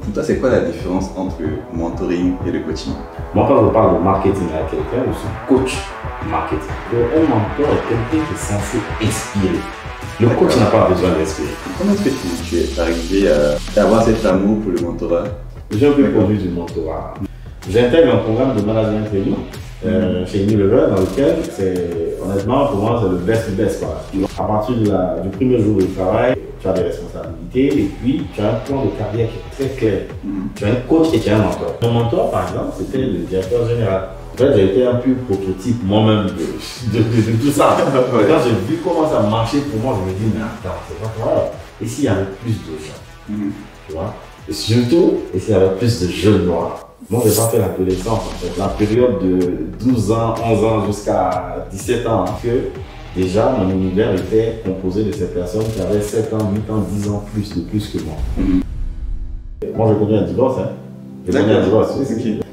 Pour toi, c'est quoi la différence entre le mentoring et le coaching? Moi, quand je parle de marketing à quelqu'un, je suis coach marketing. Donc, un mentor est quelqu'un qui est censé inspirer. Le coach n'a pas besoin d'inspirer. Comment est-ce que tu es arrivé à avoir cet amour pour le mentorat? J'ai un peu produit du mentorat. J'intègre un programme de management training chez Unilever dans lequel, honnêtement, pour moi, c'est le best du best. À partir du premier jour de travail, tu as des responsabilités et puis tu as un plan de carrière qui est très clair. Tu as un coach et tu as un mentor. Mon mentor, par exemple, c'était le directeur général. En fait, j'ai été un pur prototype moi-même de tout ça. Quand j'ai vu comment ça marchait pour moi, je me dis, mais attends, c'est pas grave. Et s'il y avait plus de gens, tu vois? Et surtout, et s'il y avait plus de jeunes noirs. Moi, je n'ai pas fait l'adolescence, en fait. La période de 12 ans, 11 ans jusqu'à 17 ans, que déjà, mon univers était composé de ces personnes qui avaient 7 ans, 8 ans, 10 ans de plus que moi. Moi, je connais un divorce. Je connais un divorce.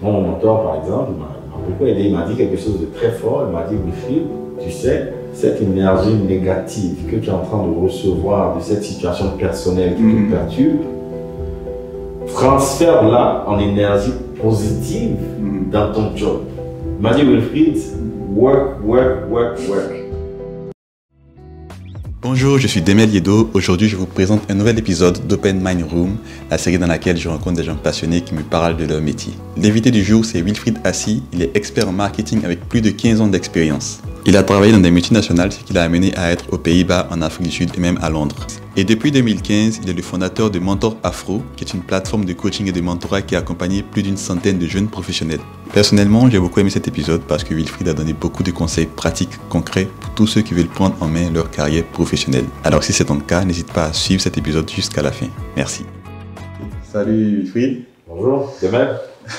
Mon mentor, par exemple, il m'a beaucoup aidé. Il m'a dit quelque chose de très fort. Il m'a dit, Wilfried, tu sais, cette énergie négative que tu es en train de recevoir de cette situation personnelle qui te perturbe, transfère-la en énergie positive dans ton job. Il m'a dit, Wilfried, work. Bonjour, je suis Demel Yedo. Aujourd'hui, je vous présente un nouvel épisode d'Open Mind Room, la série dans laquelle je rencontre des gens passionnés qui me parlent de leur métier. L'invité du jour, c'est Wilfried Assi. Il est expert en marketing avec plus de 15 ans d'expérience. Il a travaillé dans des multinationales, ce qui l'a amené à être aux Pays-Bas, en Afrique du Sud et même à Londres. Et depuis 2015, il est le fondateur de Mentor Afro, qui est une plateforme de coaching et de mentorat qui a accompagné plus d'une centaine de jeunes professionnels. Personnellement, j'ai beaucoup aimé cet épisode parce que Wilfried a donné beaucoup de conseils pratiques, concrets pour tous ceux qui veulent prendre en main leur carrière professionnelle. Alors si c'est ton cas, n'hésite pas à suivre cet épisode jusqu'à la fin. Merci. Salut Wilfried. Bonjour, demain.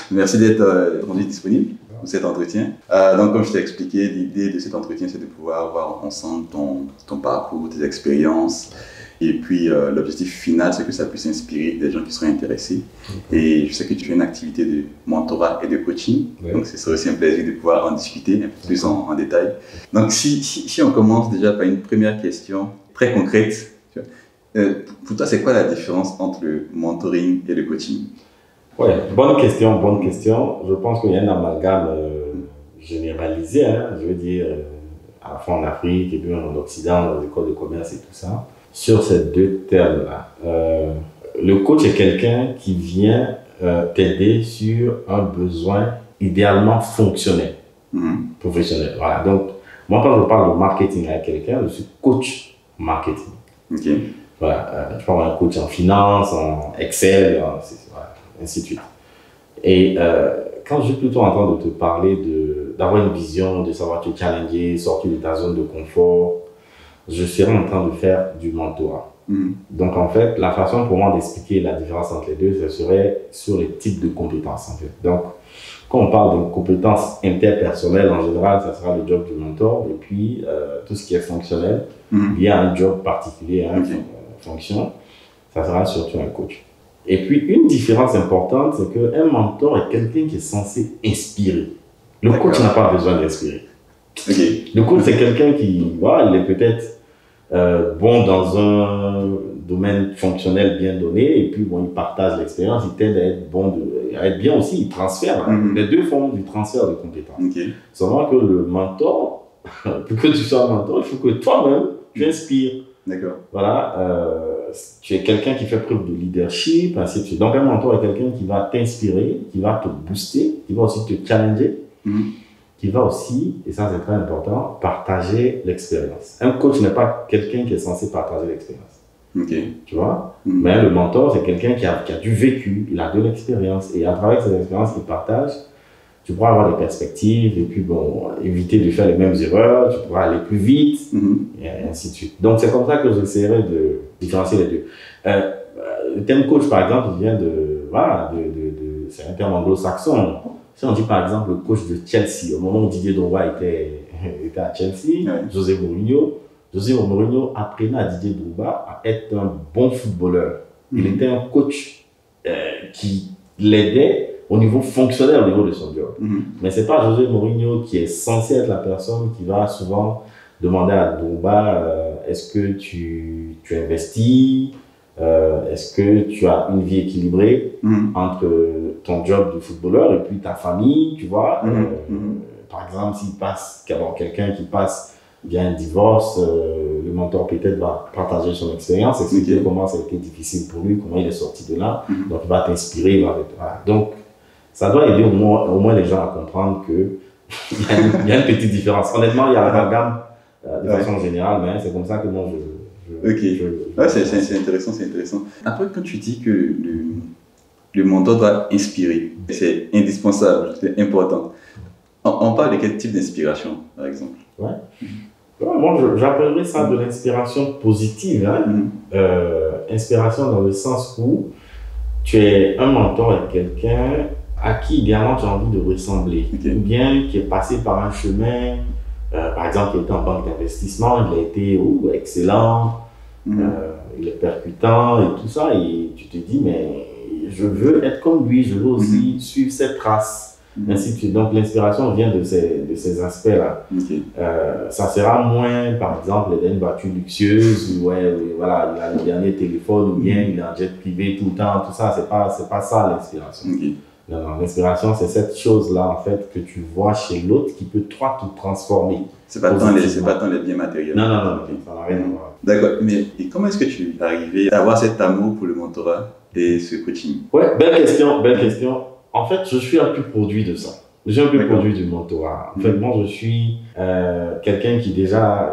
Merci d'être rendu disponible pour cet entretien. Donc comme je t'ai expliqué, l'idée de cet entretien, c'est de pouvoir voir ensemble ton parcours, tes expériences. Et puis l'objectif final, c'est que ça puisse inspirer des gens qui seraient intéressés. Et je sais que tu fais une activité de mentorat et de coaching. Ouais. Donc ce serait aussi un plaisir de pouvoir en discuter un peu plus en détail. Donc si on commence déjà par une première question très concrète, pour toi, c'est quoi la différence entre le mentoring et le coaching? Oui, bonne question. Je pense qu'il y a un amalgame généralisé, je veux dire, à la fois en Afrique et puis en Occident, dans les écoles de commerce et tout ça, sur ces deux termes-là. Le coach est quelqu'un qui vient t'aider sur un besoin idéalement fonctionnel, professionnel. Voilà. Donc, moi, quand je parle de marketing avec quelqu'un, je suis coach marketing. Ok. Voilà. Je peux avoir un coach en finance, en Excel, ainsi de suite. Et quand je suis plutôt en train de te parler d'avoir une vision, de savoir te challenger, sortir de ta zone de confort, je serai en train de faire du mentorat. Donc en fait, la façon pour moi d'expliquer la différence entre les deux, ce serait sur les types de compétences. En fait. Donc, quand on parle de compétences interpersonnelles, en général, ça sera le job du mentor. Et puis, tout ce qui est fonctionnel, il y a un job particulier, une fonction, ça sera surtout un coach. Et puis, une différence importante, c'est qu'un mentor est quelqu'un qui est censé inspirer. Le coach n'a pas besoin d'inspirer. Le coach, c'est quelqu'un qui, il est peut-être bon dans un domaine fonctionnel bien donné, et puis il partage l'expérience, il t'aide à être bien aussi, il transfère. Les deux font du transfert de compétences. Seulement que le mentor, pour que tu sois un mentor, il faut que toi-même, tu inspires. D'accord. Voilà, tu es quelqu'un qui fait preuve de leadership, ainsi de suite. Donc un mentor est quelqu'un qui va t'inspirer, qui va te booster, qui va aussi te challenger, qui va aussi, et ça c'est très important, partager l'expérience. Un coach n'est pas quelqu'un qui est censé partager l'expérience. Tu vois? Mais le mentor, c'est quelqu'un qui a du vécu, il a de l'expérience, et à travers cette expérience qu'il partage, tu pourras avoir des perspectives, et puis éviter de faire les mêmes erreurs, tu pourras aller plus vite, et ainsi de suite. Donc c'est comme ça que j'essaierai de différencier les deux. Le terme coach, par exemple, il vient c'est un terme anglo-saxon. Si on dit par exemple le coach de Chelsea, au moment où Didier Drogba était à Chelsea, José Mourinho apprenait à Didier Drogba à être un bon footballeur. Il était un coach qui l'aidait au niveau fonctionnel, au niveau de son job. Mais ce n'est pas José Mourinho qui est censé être la personne qui va souvent demander à Drogba est-ce que tu investis, Est-ce que tu as une vie équilibrée entre ton job de footballeur et puis ta famille, tu vois? Par exemple, quelqu'un qui passe via un divorce, le mentor peut-être va partager son expérience, expliquer comment ça a été difficile pour lui, comment il est sorti de là. Donc, il va t'inspirer. Voilà. Donc, ça doit aider au moins les gens à comprendre qu'il y a une petite différence. Honnêtement, il y a l'amalgame de façon générale, mais c'est comme ça que moi, c'est intéressant, c'est intéressant. Après, quand tu dis que le mentor doit inspirer, c'est indispensable, c'est important. On parle de quel type d'inspiration, par exemple? Moi, j'appellerais ça de l'inspiration positive. Inspiration dans le sens où tu es un mentor avec quelqu'un à qui, idéalement, tu as envie de ressembler. Ou bien qui est passé par un chemin, par exemple, qui était en banque d'investissement, il a été excellent, il est percutant et tout ça. Et tu te dis, mais je veux être comme lui, je veux aussi suivre ses traces. Ainsi de suite. Donc l'inspiration vient de ces aspects-là. Ça sera moins, par exemple, il a une voiture luxueuse, voilà, il a le dernier téléphone, ou bien il a un jet privé tout le temps, tout ça, c'est pas ça l'inspiration. Non, l'inspiration, c'est cette chose-là, en fait, que tu vois chez l'autre qui peut, toi, te transformer. C'est pas tant les biens matériels. Non, ça n'a rien à voir. D'accord, mais comment est-ce que tu es arrivé à avoir cet amour pour le mentorat et ce coaching? Belle question. En fait, je suis un peu produit de ça. Je suis un peu produit du mentorat. En fait, moi, je suis quelqu'un qui déjà,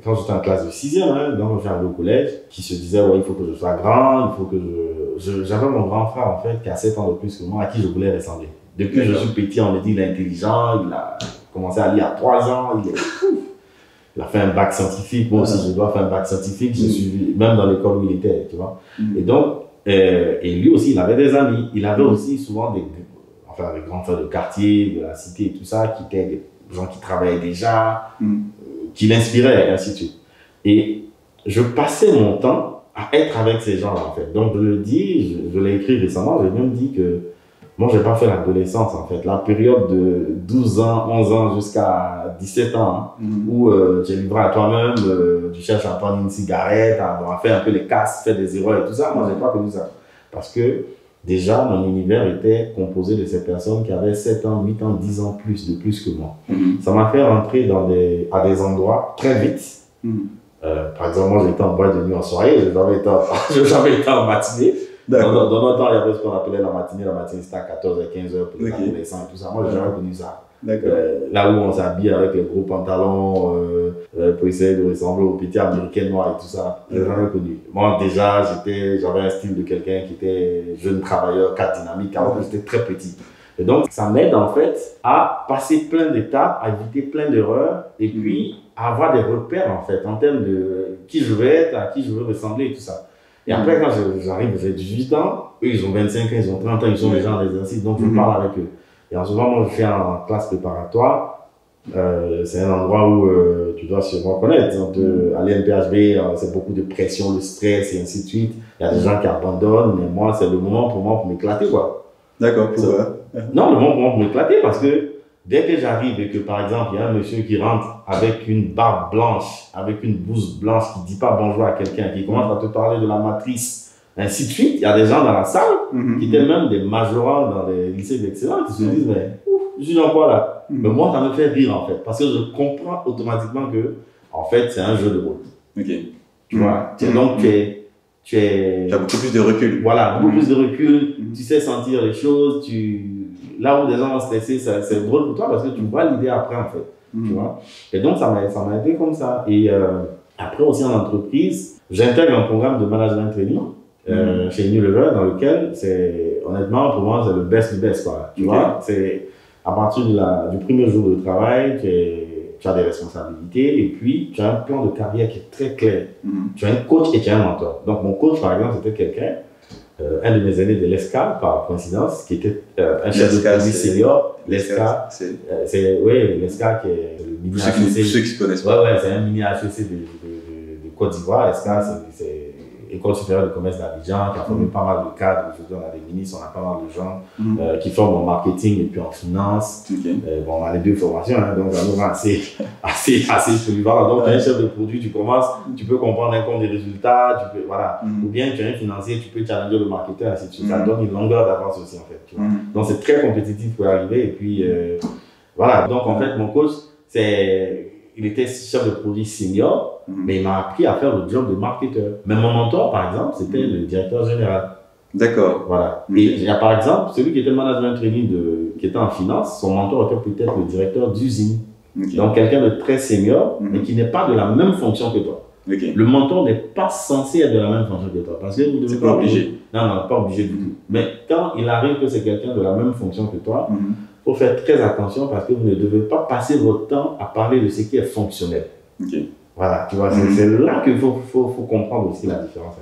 quand j'étais en classe de 6e, donc j'arrivais au collège, qui se disait, il faut que je sois grand, il faut que j'avais mon grand frère, en fait, qui a 7 ans de plus que moi, à qui je voulais ressembler. Depuis que je suis petit, on me dit, il est intelligent, il a commencé à lire à 3 ans, il a fait un bac scientifique. Moi aussi, je dois faire un bac scientifique. Je suis même dans l'école où il était, tu vois. Et donc, et lui aussi, il avait des amis. Il avait aussi souvent des grands frères de quartier, de la cité et tout ça, qui étaient des gens qui travaillaient déjà, qui l'inspiraient, et ainsi de suite. Et je passais mon temps à être avec ces gens-là, en fait. Donc, je le dis, je l'ai écrit récemment, j'ai même dit que moi, je n'ai pas fait l'adolescence, en fait. La période de 12 ans, 11 ans jusqu'à 17 ans, où tu es livré à toi-même, tu cherches à prendre une cigarette, à faire un peu les casses, faire des erreurs et tout ça. Moi, je n'ai pas connu ça. Parce que déjà, mon univers était composé de ces personnes qui avaient 7 ans, 8 ans, 10 ans de plus que moi. Ça m'a fait rentrer à des endroits très vite. Par exemple, moi, j'étais en boîte de nuit en soirée, je n'ai jamais été en matinée. Dans notre temps, il y avait ce qu'on appelait la matinée. La matinée, c'était à 14h, 15h pour les adolescents et tout ça. Moi, je n'ai jamais connu ça. Là où on s'habille avec les gros pantalons pour essayer de ressembler aux petits américains noirs et tout ça, je n'ai jamais connu. Moi, déjà, j'avais un style de quelqu'un qui était jeune travailleur, cadre dynamique, alors que j'étais très petit. Et donc, ça m'aide en fait à passer plein d'étapes, à éviter plein d'erreurs et puis à avoir des repères en fait en termes de qui je veux être, à qui je veux ressembler et tout ça. Et après, quand j'arrive, j'ai 18 ans, eux, ils ont 25 ans, ils ont 30 ans, ils sont déjà en exercice, donc je parle avec eux. Et en ce moment, moi, je suis en classe préparatoire. C'est un endroit où tu dois sûrement connaître. À l'INPHB, c'est beaucoup de pression, de stress et ainsi de suite. Il y a des gens qui abandonnent, mais moi, c'est le moment pour moi pour m'éclater, quoi. D'accord, pourquoi? Non, le moment pour moi pour m'éclater, parce que dès que j'arrive et que, par exemple, il y a un monsieur qui rentre avec une barbe blanche, avec une blouse blanche, qui ne dit pas bonjour à quelqu'un, qui commence à te parler de la matrice, ainsi de suite, il y a des gens dans la salle qui étaient même des majorants dans les lycées d'excellence qui se disent, mais je suis dans quoi là? Mais moi, ça me fait rire en fait, parce que je comprends automatiquement que, en fait, c'est un jeu de rôle. Tu vois? Donc, tu as beaucoup plus de recul. Voilà, beaucoup plus de recul, tu sais sentir les choses, là où des gens vont stresser, c'est drôle pour toi parce que tu vois l'idée après en fait. Tu vois? Et donc, ça m'a aidé comme ça. Et après aussi en entreprise, j'intègre un programme de management training chez Unilever dans lequel, honnêtement, pour moi, c'est le best du best. Quoi, tu vois? C'est à partir du premier jour de travail, tu as des responsabilités et puis tu as un plan de carrière qui est très clair. Tu as un coach et tu as un mentor. Donc, mon coach, par exemple, c'était quelqu'un, un de mes aînés de l'ESCA, par coïncidence, qui était un chef de service senior. L'ESCA, l'ESCA qui est le mini HEC. Pour ceux qui se connaissent pas. Ouais, c'est un mini HEC de Côte d'Ivoire. l'ESCA, École supérieure de commerce d'Abidjan, qui a formé pas mal de cadres. Aujourd'hui, on a des ministres, on a pas mal de gens qui forment en marketing et puis en finance. Bon, on a les deux formations, hein, donc on a assez polyvalent. Donc, tu es un chef de produit, tu commences, tu peux comprendre un compte des résultats, tu peux, voilà. Ou bien tu es un financier, tu peux challenger le marketeur, ainsi de suite. Ça donne une longueur d'avance aussi, en fait. Tu vois. Donc, c'est très compétitif pour y arriver. Et puis, voilà. Donc, en fait, mon coach, il était chef de produit senior, mais il m'a appris à faire le job de marketeur. Mais mon mentor, par exemple, c'était le directeur général. D'accord. Voilà. Et il y a par exemple, celui qui était management training qui était en finance, son mentor était peut-être le directeur d'usine. Donc quelqu'un de très senior, mais qui n'est pas de la même fonction que toi. Le mentor n'est pas censé être de la même fonction que toi. Parce que vous devez pas obligé. Non, pas obligé du tout. Mais quand il arrive que c'est quelqu'un de la même fonction que toi, il faut faire très attention parce que vous ne devez pas passer votre temps à parler de ce qui est fonctionnel. Voilà, tu vois, c'est là qu'il faut comprendre aussi la différence.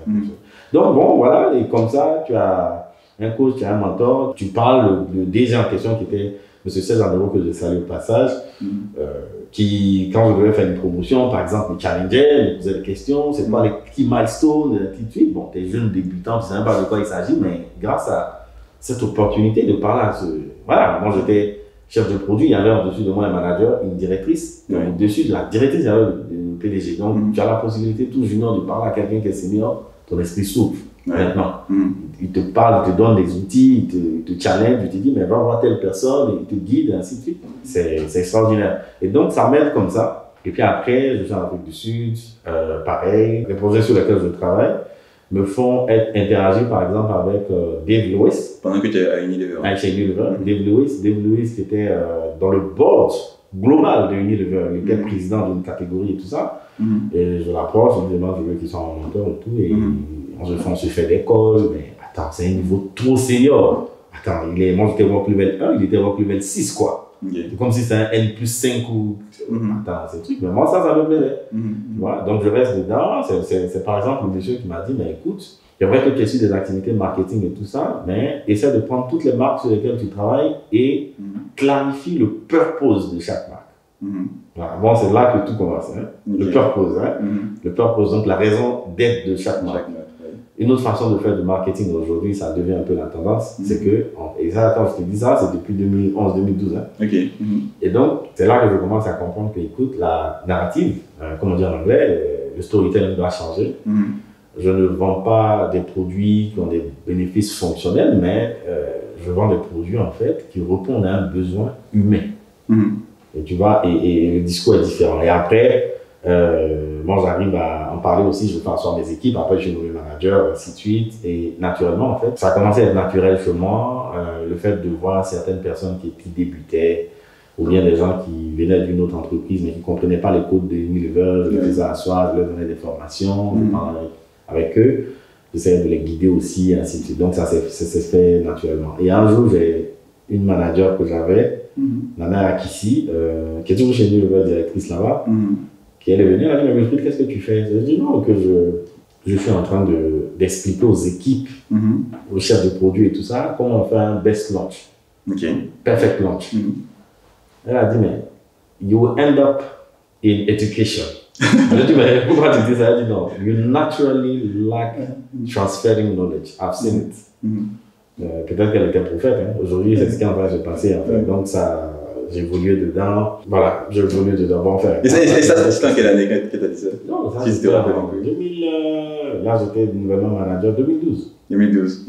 Donc bon, voilà, et comme ça, tu as un coach, tu as un mentor, tu parles de DG en question qui était M. Serge Andero, que je salue au passage, qui, quand je devais faire une promotion, par exemple, me challengeait, me posait des questions, c'est quoi les petits milestones, ainsi de suite. Bon, t'es jeune débutant, tu ne sais même pas de quoi il s'agit, mais grâce à cette opportunité de parler à ce... Voilà, moi j'étais chef de produit, il y avait en-dessus de moi un manager, une directrice, au-dessus de la directrice, il y avait le PDG. Donc tu as la possibilité, tout junior, de parler à quelqu'un qui est senior, ton esprit s'ouvre. Maintenant, il te parle, il te donne des outils, il te challenge, il te dit, mais va voir telle personne, et il te guide, et ainsi de suite. C'est extraordinaire. Et donc, ça m'aide comme ça. Et puis après, je suis en Afrique du Sud, pareil. Les projets sur lesquels je travaille me font interagir, par exemple, avec Dave Lewis. Pendant que tu es à Unilever. Chez Unilever. Dave Lewis qui était dans le board global de Unilever, il était président d'une catégorie et tout ça. Et je l'approche, je me demande, je veux qu'il soit mon mentor et tout. Et on se fait l'école, mais attends, c'est un niveau trop senior. Attends, moi j'étais rock level 1, il était rock level 6, quoi. C'est comme si c'était un N+5 ou... Attends, c'est truc, mais moi ça me plaisait. Voilà, donc je reste dedans. C'est par exemple le monsieur qui m'a dit, mais écoute, c'est vrai que tu es sur des activités marketing et tout ça, mais essaie de prendre toutes les marques sur lesquelles tu travailles et clarifie le purpose de chaque marque. Voilà. Bon, c'est là que tout commence. Hein? Le purpose. Hein? Le purpose, donc la raison d'être de chaque marque. Une autre façon de faire du marketing aujourd'hui, ça devient un peu la tendance, c'est que, et ça, attends, je te dis ça, c'est depuis 2011-2012. Hein? Et donc, c'est là que je commence à comprendre que, écoute, la narrative, comme on dit en anglais, le storytelling doit changer. Je ne vends pas des produits qui ont des bénéfices fonctionnels, mais je vends des produits, en fait, qui répondent à un besoin humain. Et tu vois, et le discours est différent. Et après, moi, j'arrive à en parler aussi, je fais asseoir mes équipes, après je suis nommé manager, ainsi de suite. Et naturellement, en fait, ça a commencé à être naturel chez moi, le fait de voir certaines personnes qui débutaient, ou bien des gens qui venaient d'une autre entreprise, mais qui ne comprenaient pas les codes de Unilever, je les faisais asseoir, je leur donnais des formations, je parlais avec eux, j'essayais de les guider aussi, ainsi de suite. Donc ça s'est fait naturellement. Et un jour, j'ai une manager que j'avais, Nana Akissi, qui est toujours chez Unilever, directrice là-bas, qui elle est venue, elle a dit, mais Wilfried, qu'est-ce que tu fais? Je dis non, que je suis en train d'expliquer aux équipes, aux chefs de produits et tout ça, comment on fait un best launch, perfect launch. Elle a dit, mais you will end up in education. Je dis, mais pourquoi tu dis ça? Elle a dit, non, you naturally lack transferring knowledge. I've seen it. Peut-être qu'elle était prophète. Hein. Aujourd'hui, c'est ce qui est en train de se passer. En fait. Donc, ça, j'ai évolué dedans. Voilà, j'ai évolué dedans. Bon, enfin, et ça, c'était en quelle année que tu as dit ça? Non, ça, c'était en 2000. Là, j'étais nouvellement manager 2012. 2012.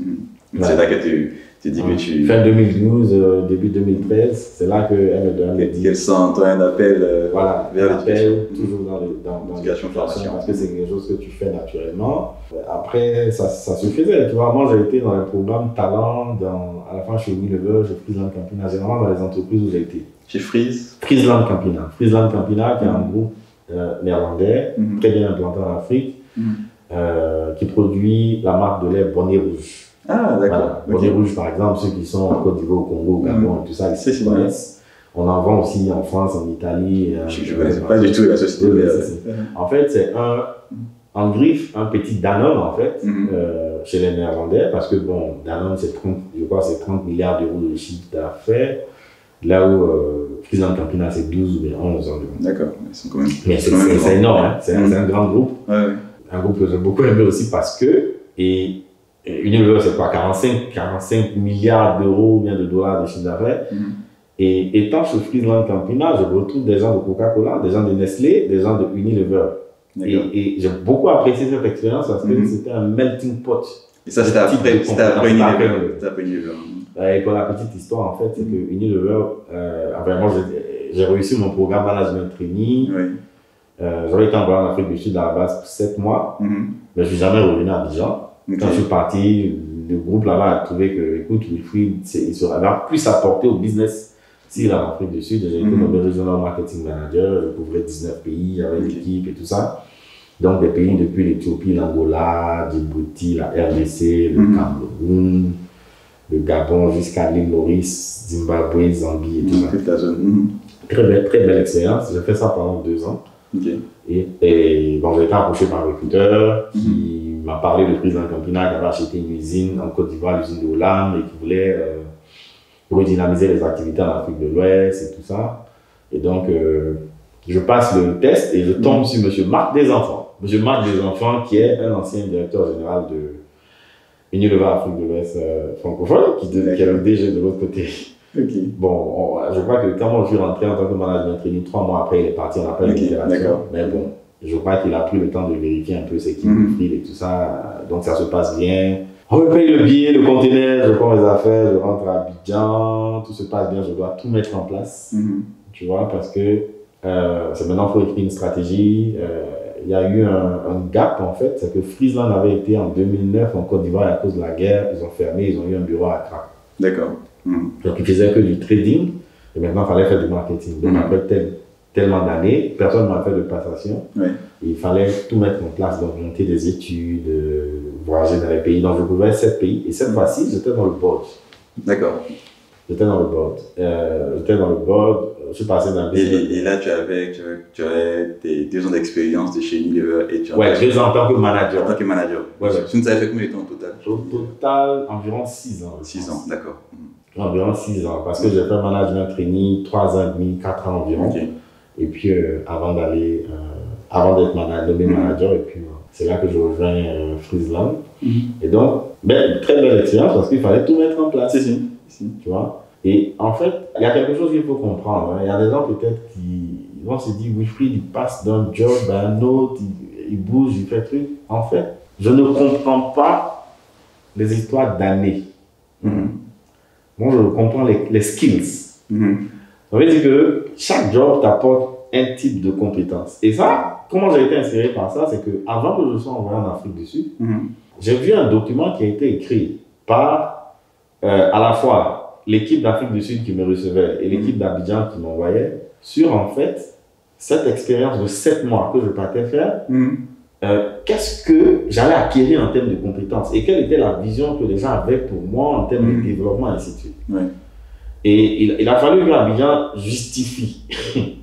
C'est là que tu dis que tu... Fin 2012, début 2013, c'est là qu'elle me dit... Qu'elle sent un appel voilà, vers l'éducation. Toujours dans l'éducation, parce que c'est quelque chose que tu fais naturellement. Après, ça se faisait. Tu vois, moi, j'ai été dans un programme talent, à la fin, chez Unilever, chez Friesland Campina, généralement dans les entreprises où j'ai été. Chez Friesland Campina. Friesland Campina, qui est un groupe néerlandais, très bien implanté en Afrique, qui produit la marque de lait Bonnet Rouge. Ah, d'accord. Voilà. Bonnet Rouge, par exemple, ceux qui sont en Côte d'Ivoire, au Congo, au Gabon, et tout ça, ils connaissent. On en vend aussi en France, en Italie. Je ne connais pas du tout la société. En fait, c'est en griffe, un petit Danone, en fait, chez les Néerlandais, parce que, bon, Danone, c'est 30 milliards d'euros de chiffre d'affaires, là où Friesland Campina, c'est 12 ou 11 environ. D'accord, ils sont quand même... Mais c'est énorme, hein. C'est un grand groupe. un groupe que j'ai beaucoup aimé aussi parce que, et Unilever, c'est quoi, 45 milliards d'euros ou bien de dollars de chiffre d'affaires. Et étant chez Friesland Campina, je retrouve des gens de Coca-Cola, des gens de Nestlé, des gens de Unilever. Et j'ai beaucoup apprécié cette expérience parce que c'était un melting pot. Et ça, c'était après Unilever. Et pour la petite histoire, en fait, c'est que Unilever, moi, j'ai réussi mon programme Management Training. J'avais été envoyé en Afrique du Sud à la base pour 7 mois, mais je ne suis jamais revenu à Abidjan. Quand je suis parti, le groupe là-bas a trouvé que, écoute, Wilfried, il avait plus apporté au business s'il est en Afrique du Sud. J'ai été nommé Regional Marketing Manager, je couvrais 19 pays avec l'équipe et tout ça. Donc, des pays depuis l'Éthiopie, l'Angola, Djibouti, la RDC, le Cameroun, le Gabon jusqu'à l'île Maurice, Zimbabwe, Zambie et tout ça. Toute la zone. Très belle expérience. J'ai fait ça pendant 2 ans. Et bon, j'ai été approché par un recruteur qui m'a parlé de Friesland Campina, qui avait acheté une usine en Côte d'Ivoire, l'usine de Hollande, et qui voulait redynamiser les activités en Afrique de l'Ouest et tout ça. Et donc, je passe le test et je tombe sur M. Marc Desenfants. M. Marc Desenfants, qui est un ancien directeur général de Unilever Afrique de l'Ouest francophone, qui est le DG de l'autre côté. Bon, je crois que quand moi je suis rentré en tant que management training, 3 mois après, il est parti, on appelle l'itération. Mais bon, je crois qu'il a pris le temps de vérifier un peu ce qu'il fait et tout ça. Donc ça se passe bien. On me paye le billet, le conteneur, je prends mes affaires, je rentre à Abidjan, tout se passe bien, je dois tout mettre en place. Tu vois, parce que c'est maintenant qu'il faut écrire une stratégie. Il y a eu un gap en fait, c'est que Friesland avait été en 2009 en Côte d'Ivoire à cause de la guerre, ils ont fermé, ils ont eu un bureau à Accra. D'accord. Donc ils faisaient que du trading et maintenant il fallait faire du marketing. Donc après tellement d'années, personne ne m'a fait de passation. Il fallait tout mettre en place, donc monter des études, voyager dans les pays. Donc je couvrais 7 pays et cette fois-ci j'étais dans le board. D'accord. J'étais dans le board. Je suis passé d'un business. Et là, tu avais tes 2 ans d'expérience de chez Unilever et tu as 2 ans en tant que manager. En tant que manager. Tu nous avais fait combien de temps au total? Au total, environ 6 ans. 6 ans, d'accord. Environ 6 ans, parce que j'ai fait management training 3 ans et demi, 4 ans environ. Et puis, avant d'être nommé manager, et puis c'est là que je rejoins Friesland. Et donc, très belle expérience parce qu'il fallait tout mettre en place. Tu vois? Et en fait, il y a quelque chose qu'il faut comprendre. Il y a des gens peut-être qui vont se dire, Wilfried, il passe d'un job à un autre, il bouge, il fait truc. En fait, je ne comprends pas les histoires d'années. Moi, je comprends les skills. Ça veut dire que chaque job t'apporte un type de compétence. Et ça, comment j'ai été inspiré par ça, c'est qu'avant que je sois envoyé en Afrique du Sud, j'ai vu un document qui a été écrit par à la fois l'équipe d'Afrique du Sud qui me recevait et l'équipe d'Abidjan qui m'envoyait sur en fait cette expérience de 7 mois que je partais faire. Qu'est-ce que j'allais acquérir en termes de compétences et quelle était la vision que les gens avaient pour moi en termes de développement, ainsi de suite. Et il a fallu que Abidjan justifie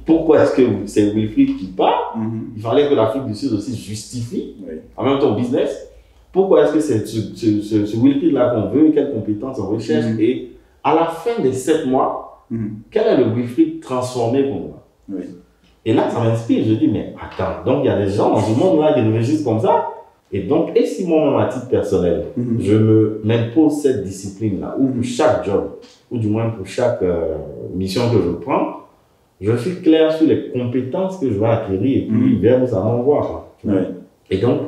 pourquoi est-ce que c'est Wilfried qui part. Il fallait que l'Afrique du Sud aussi justifie en même temps au business pourquoi est-ce que c'est ce Wilfried là qu'on veut, quelles compétences on recherche. Et à la fin des 7 mois, quel est le Wilfried transformé pour moi? Et là, ça m'inspire. Je dis, mais attends, donc il y a des gens dans ce monde-là qui réfléchissent comme ça. Et donc, et si moi-même, à titre personnel, je m'impose cette discipline-là, ou pour chaque job, ou du moins pour chaque mission que je prends, je suis clair sur les compétences que je vais acquérir et puis vers où ça m'envoie. Et donc,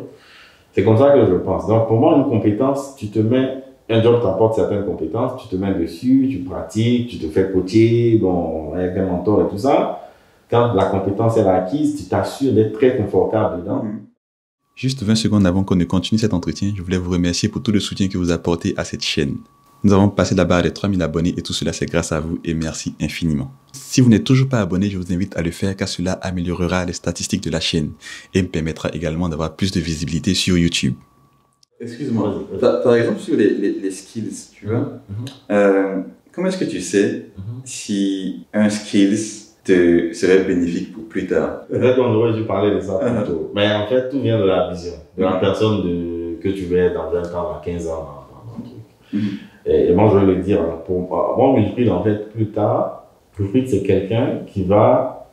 c'est comme ça que je pense. Donc, pour moi, une compétence, un job t'apporte certaines compétences, tu te mets dessus, tu pratiques, tu te fais coacher, bon, avec un mentor et tout ça. Quand la compétence est acquise, tu t'assures d'être très confortable dedans. Juste 20 secondes avant qu'on ne continue cet entretien, je voulais vous remercier pour tout le soutien que vous apportez à cette chaîne. Nous avons passé la barre des 3000 abonnés et tout cela c'est grâce à vous et merci infiniment. Si vous n'êtes toujours pas abonné, je vous invite à le faire car cela améliorera les statistiques de la chaîne et me permettra également d'avoir plus de visibilité sur YouTube. Excuse-moi, par exemple sur les skills, tu vois, comment est-ce que tu sais si un skills te serait bénéfique pour plus tard? Peut-être qu'on aurait dû parler de ça plus tôt. Mais en fait, tout vient de la vision, de la personne que tu veux être dans 20 ans, dans 15 ans, dans un truc. Et moi, je vais le dire, pour moi, Wilfried, en fait, plus tard, Wilfried, c'est quelqu'un qui va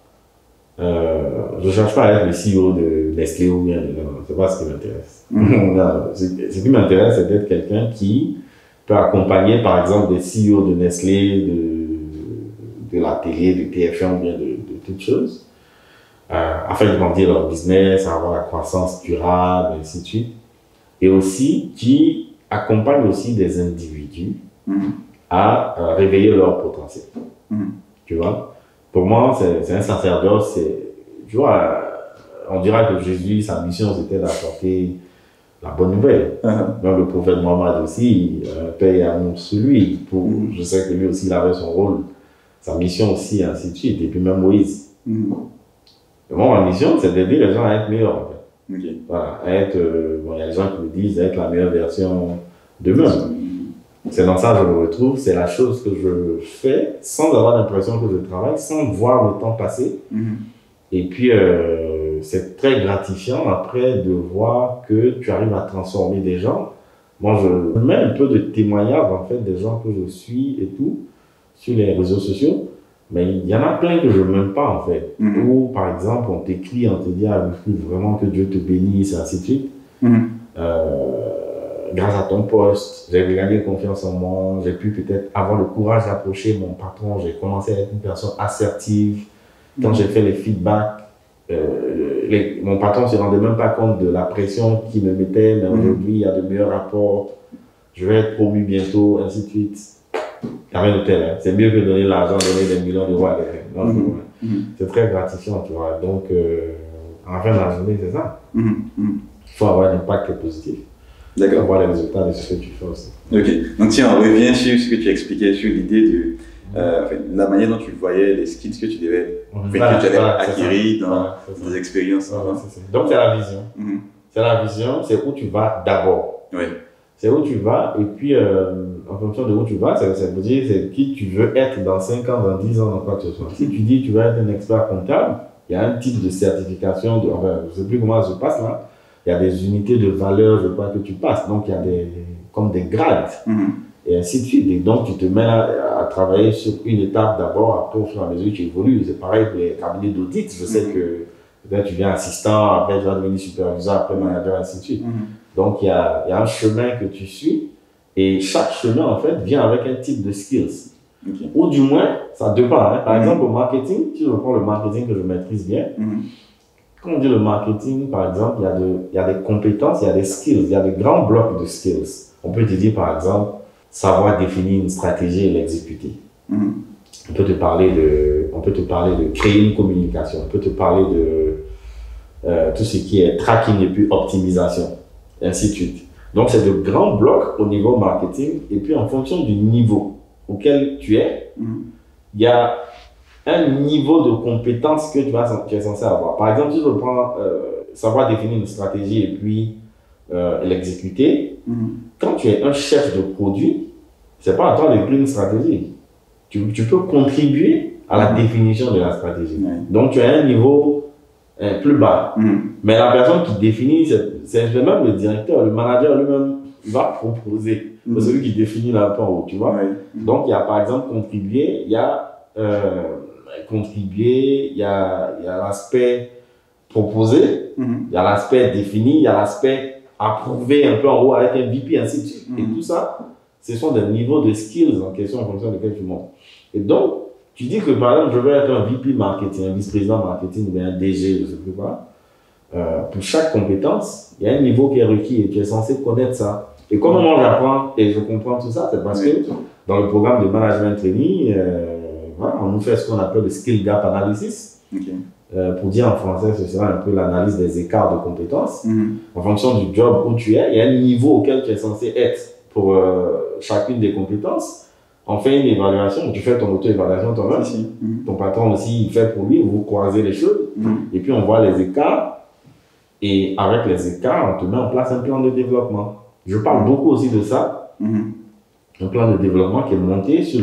Je ne cherche pas à être le CEO de Nestlé ou bien, non, c'est pas ce qui m'intéresse. Non, ce qui m'intéresse, c'est d'être quelqu'un qui peut accompagner, par exemple, des CEO de Nestlé, de la télé, de TF1 ou bien de toutes choses, afin de grandir leur business, avoir la croissance durable, et ainsi de suite. Et aussi, qui accompagne aussi des individus à réveiller leur potentiel. Tu vois? Pour moi, c'est un sacerdoce, tu vois, on dira que Jésus, sa mission, c'était d'apporter la bonne nouvelle. Même le prophète Mohammed aussi, paix et amour sur lui. Je sais que lui aussi, il avait son rôle, sa mission aussi, ainsi de suite. Et puis même Moïse. Moi, ma mission, c'est d'aider les gens à être meilleurs, en fait. Voilà, à être, bon, il y a des gens qui me disent être la meilleure version d'eux-mêmes. C'est dans ça que je me retrouve, c'est la chose que je fais sans avoir l'impression que je travaille, sans voir le temps passer. Et puis, c'est très gratifiant après de voir que tu arrives à transformer des gens. Moi, je mets un peu de témoignages, en fait, des gens que je suis et tout, sur les réseaux sociaux. Mais il y en a plein que je n'aime pas, en fait. Ou, par exemple, on t'écrit, on te dit, ah, vraiment que Dieu te bénisse, et ainsi de suite. Grâce à ton poste, j'ai gagné confiance en moi, j'ai pu peut-être avoir le courage d'approcher mon patron, j'ai commencé à être une personne assertive. Quand j'ai fait les feedbacks, mon patron ne se rendait même pas compte de la pression qu'il me mettait, mais aujourd'hui, il y a de meilleurs rapports, je vais être promu bientôt, ainsi de suite. Il n'y a rien de tel, hein. C'est mieux que de donner l'argent, donner des millions d'euros à quelqu'un. C'est très gratifiant, tu vois. Donc, en fin de la journée, c'est ça. Il faut avoir un impact positif. D'accord. Voir les résultats de ce que tu fais aussi. Ok. Donc, tiens, on revient sur ce que tu expliquais, sur l'idée de la manière dont tu voyais les skills que tu devais, que tu avais acquérir dans des expériences. Donc, c'est la vision. C'est la vision, c'est où tu vas d'abord. Oui. C'est où tu vas, et puis, en fonction de où tu vas, ça veut dire c'est qui tu veux être dans 5 ans, dans 10 ans, dans quoi que ce soit. Si tu dis que tu veux être un expert comptable, il y a un type de certification, enfin, je ne sais plus comment ça se passe là. Il y a des unités de valeur, je crois, que tu passes. Donc, il y a comme des grades, et ainsi de suite. Et donc, tu te mets à travailler sur une étape d'abord, après, au fur et à mesure, tu évolues. C'est pareil pour les cabinets d'audit. Je sais que peut-être tu viens assistant, après, tu vas devenir superviseur, après manager, ainsi de suite. Donc, il y a un chemin que tu suis, et chaque chemin, en fait, vient avec un type de skills. Ou du moins, ça dépend. Hein. Par exemple, au marketing, si je prends le marketing que je maîtrise bien, quand on dit le marketing, par exemple, il y a des compétences, il y a des skills, il y a des grands blocs de skills. On peut te dire, par exemple, savoir définir une stratégie et l'exécuter. On peut te parler de créer une communication. On peut te parler de tout ce qui est tracking et puis optimisation, et ainsi de suite. Donc, c'est de grands blocs au niveau marketing. Et puis, en fonction du niveau auquel tu es, il y a un niveau de compétence que tu es censé avoir. Par exemple, si je prends savoir définir une stratégie et puis l'exécuter, quand tu es un chef de produit, c'est pas à toi d'écrire une stratégie. Tu peux contribuer à la définition de la stratégie. Donc, tu as un niveau plus bas. Mais la personne qui définit, c'est même le directeur, le manager lui-même, il va proposer. C'est celui qui définit là un peu en haut, tu vois. Donc, il y a par exemple contribuer, il y a l'aspect proposé, il y a l'aspect défini, il y a l'aspect approuvé un peu en haut avec un VP, ainsi de suite. Et tout ça, ce sont des niveaux de skills en question en fonction desquels tu montes. Et donc, tu dis que par exemple, je veux être un VP marketing, un vice-président marketing ou un DG, je ne sais plus quoi. Pour chaque compétence, il y a un niveau qui est requis et tu es censé connaître ça. Et comment moi j'apprends et je comprends tout ça, c'est parce que dans le programme de management training, voilà, on nous fait ce qu'on appelle le skill gap analysis. Pour dire en français, ce sera un peu l'analyse des écarts de compétences. En fonction du job où tu es, il y a un niveau auquel tu es censé être pour chacune des compétences. On fait une évaluation, tu fais ton auto-évaluation toi-même. Ton patron aussi, il fait pour lui, vous croisez les choses. Et puis on voit les écarts. Et avec les écarts, on te met en place un plan de développement. Je parle beaucoup aussi de ça. Un plan de développement qui est monté sur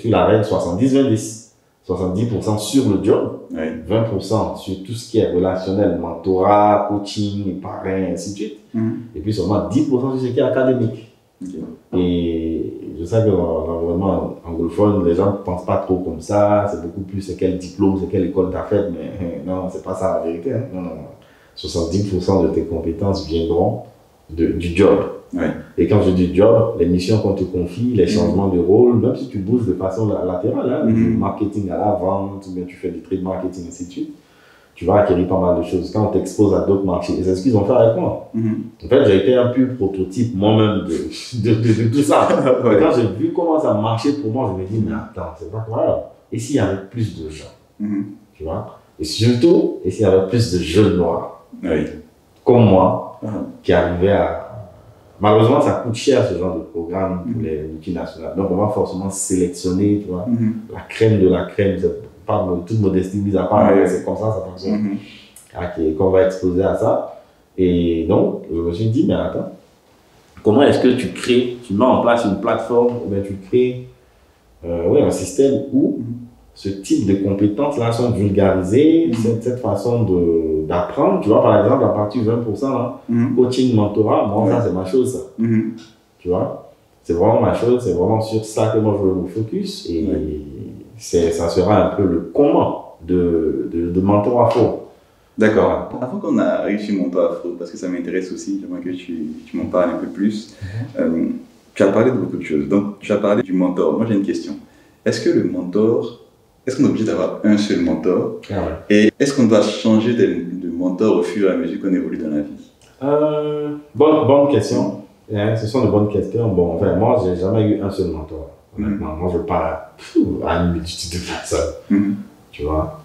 la règle 70-20-10. 70% sur le job, 20% sur tout ce qui est relationnel, mentorat, coaching, parrain, ainsi de suite. Et puis seulement 10% sur ce qui est académique. Et je sais que dans l'environnement anglophone, les gens ne pensent pas trop comme ça. C'est beaucoup plus c'est quel diplôme, c'est quelle école tu as faite. Mais non, c'est pas ça la vérité. Hein. Non, non, non. 70% de tes compétences viendront du job. Ouais. Et quand je dis job, les missions qu'on te confie, les changements de rôle, même si tu bouges de façon latérale, hein, du marketing à la vente, ou bien tu fais du trade marketing, ainsi de suite, tu vas acquérir pas mal de choses quand on t'expose à d'autres marchés. Et c'est ce qu'ils ont fait avec moi. En fait, j'ai été un pur prototype moi-même de tout ça. Ouais. Et quand j'ai vu comment ça marchait pour moi, je me dis, mais attends, c'est pas grave. Et s'il y avait plus de gens, tu vois? Et surtout, et s'il y avait plus de jeunes noirs, Oui. comme moi, qui arrivaient à... Malheureusement, ça coûte cher ce genre de programme pour les multinationales. Donc, on va forcément sélectionner, tu vois, la crème de la crème. C'est pas toute modestie mise à part, c'est comme ça fonctionne. Qu'on va exposer à ça. Et donc, je me suis dit, mais attends, comment est-ce que tu mets en place une plateforme, ou bien tu crées un système où ce type de compétences-là sont vulgarisées, cette façon d'apprendre, tu vois, par exemple, la partie 20%, là, coaching, mentorat, moi, ça, c'est ma chose, ça. Tu vois, c'est vraiment ma chose, c'est vraiment sur ça que moi, je veux me focus, et ça sera un peu le comment de mentorat afro. D'accord. Avant qu'on arrive sur mentorat afro, parce que ça m'intéresse aussi, j'aimerais que tu m'en parles un peu plus. Tu as parlé de beaucoup de choses. Donc, tu as parlé du mentor. Moi, j'ai une question. Est-ce que le mentor, est-ce qu'on est obligé d'avoir un seul mentor? Et est-ce qu'on doit changer de mentor au fur et à mesure qu'on évolue dans la vie? Bonne question. Ce sont de bonnes questions. Bon, enfin, moi, j'ai jamais eu un seul mentor. Honnêtement, moi, je parle à une multitude de personnes. Tu vois,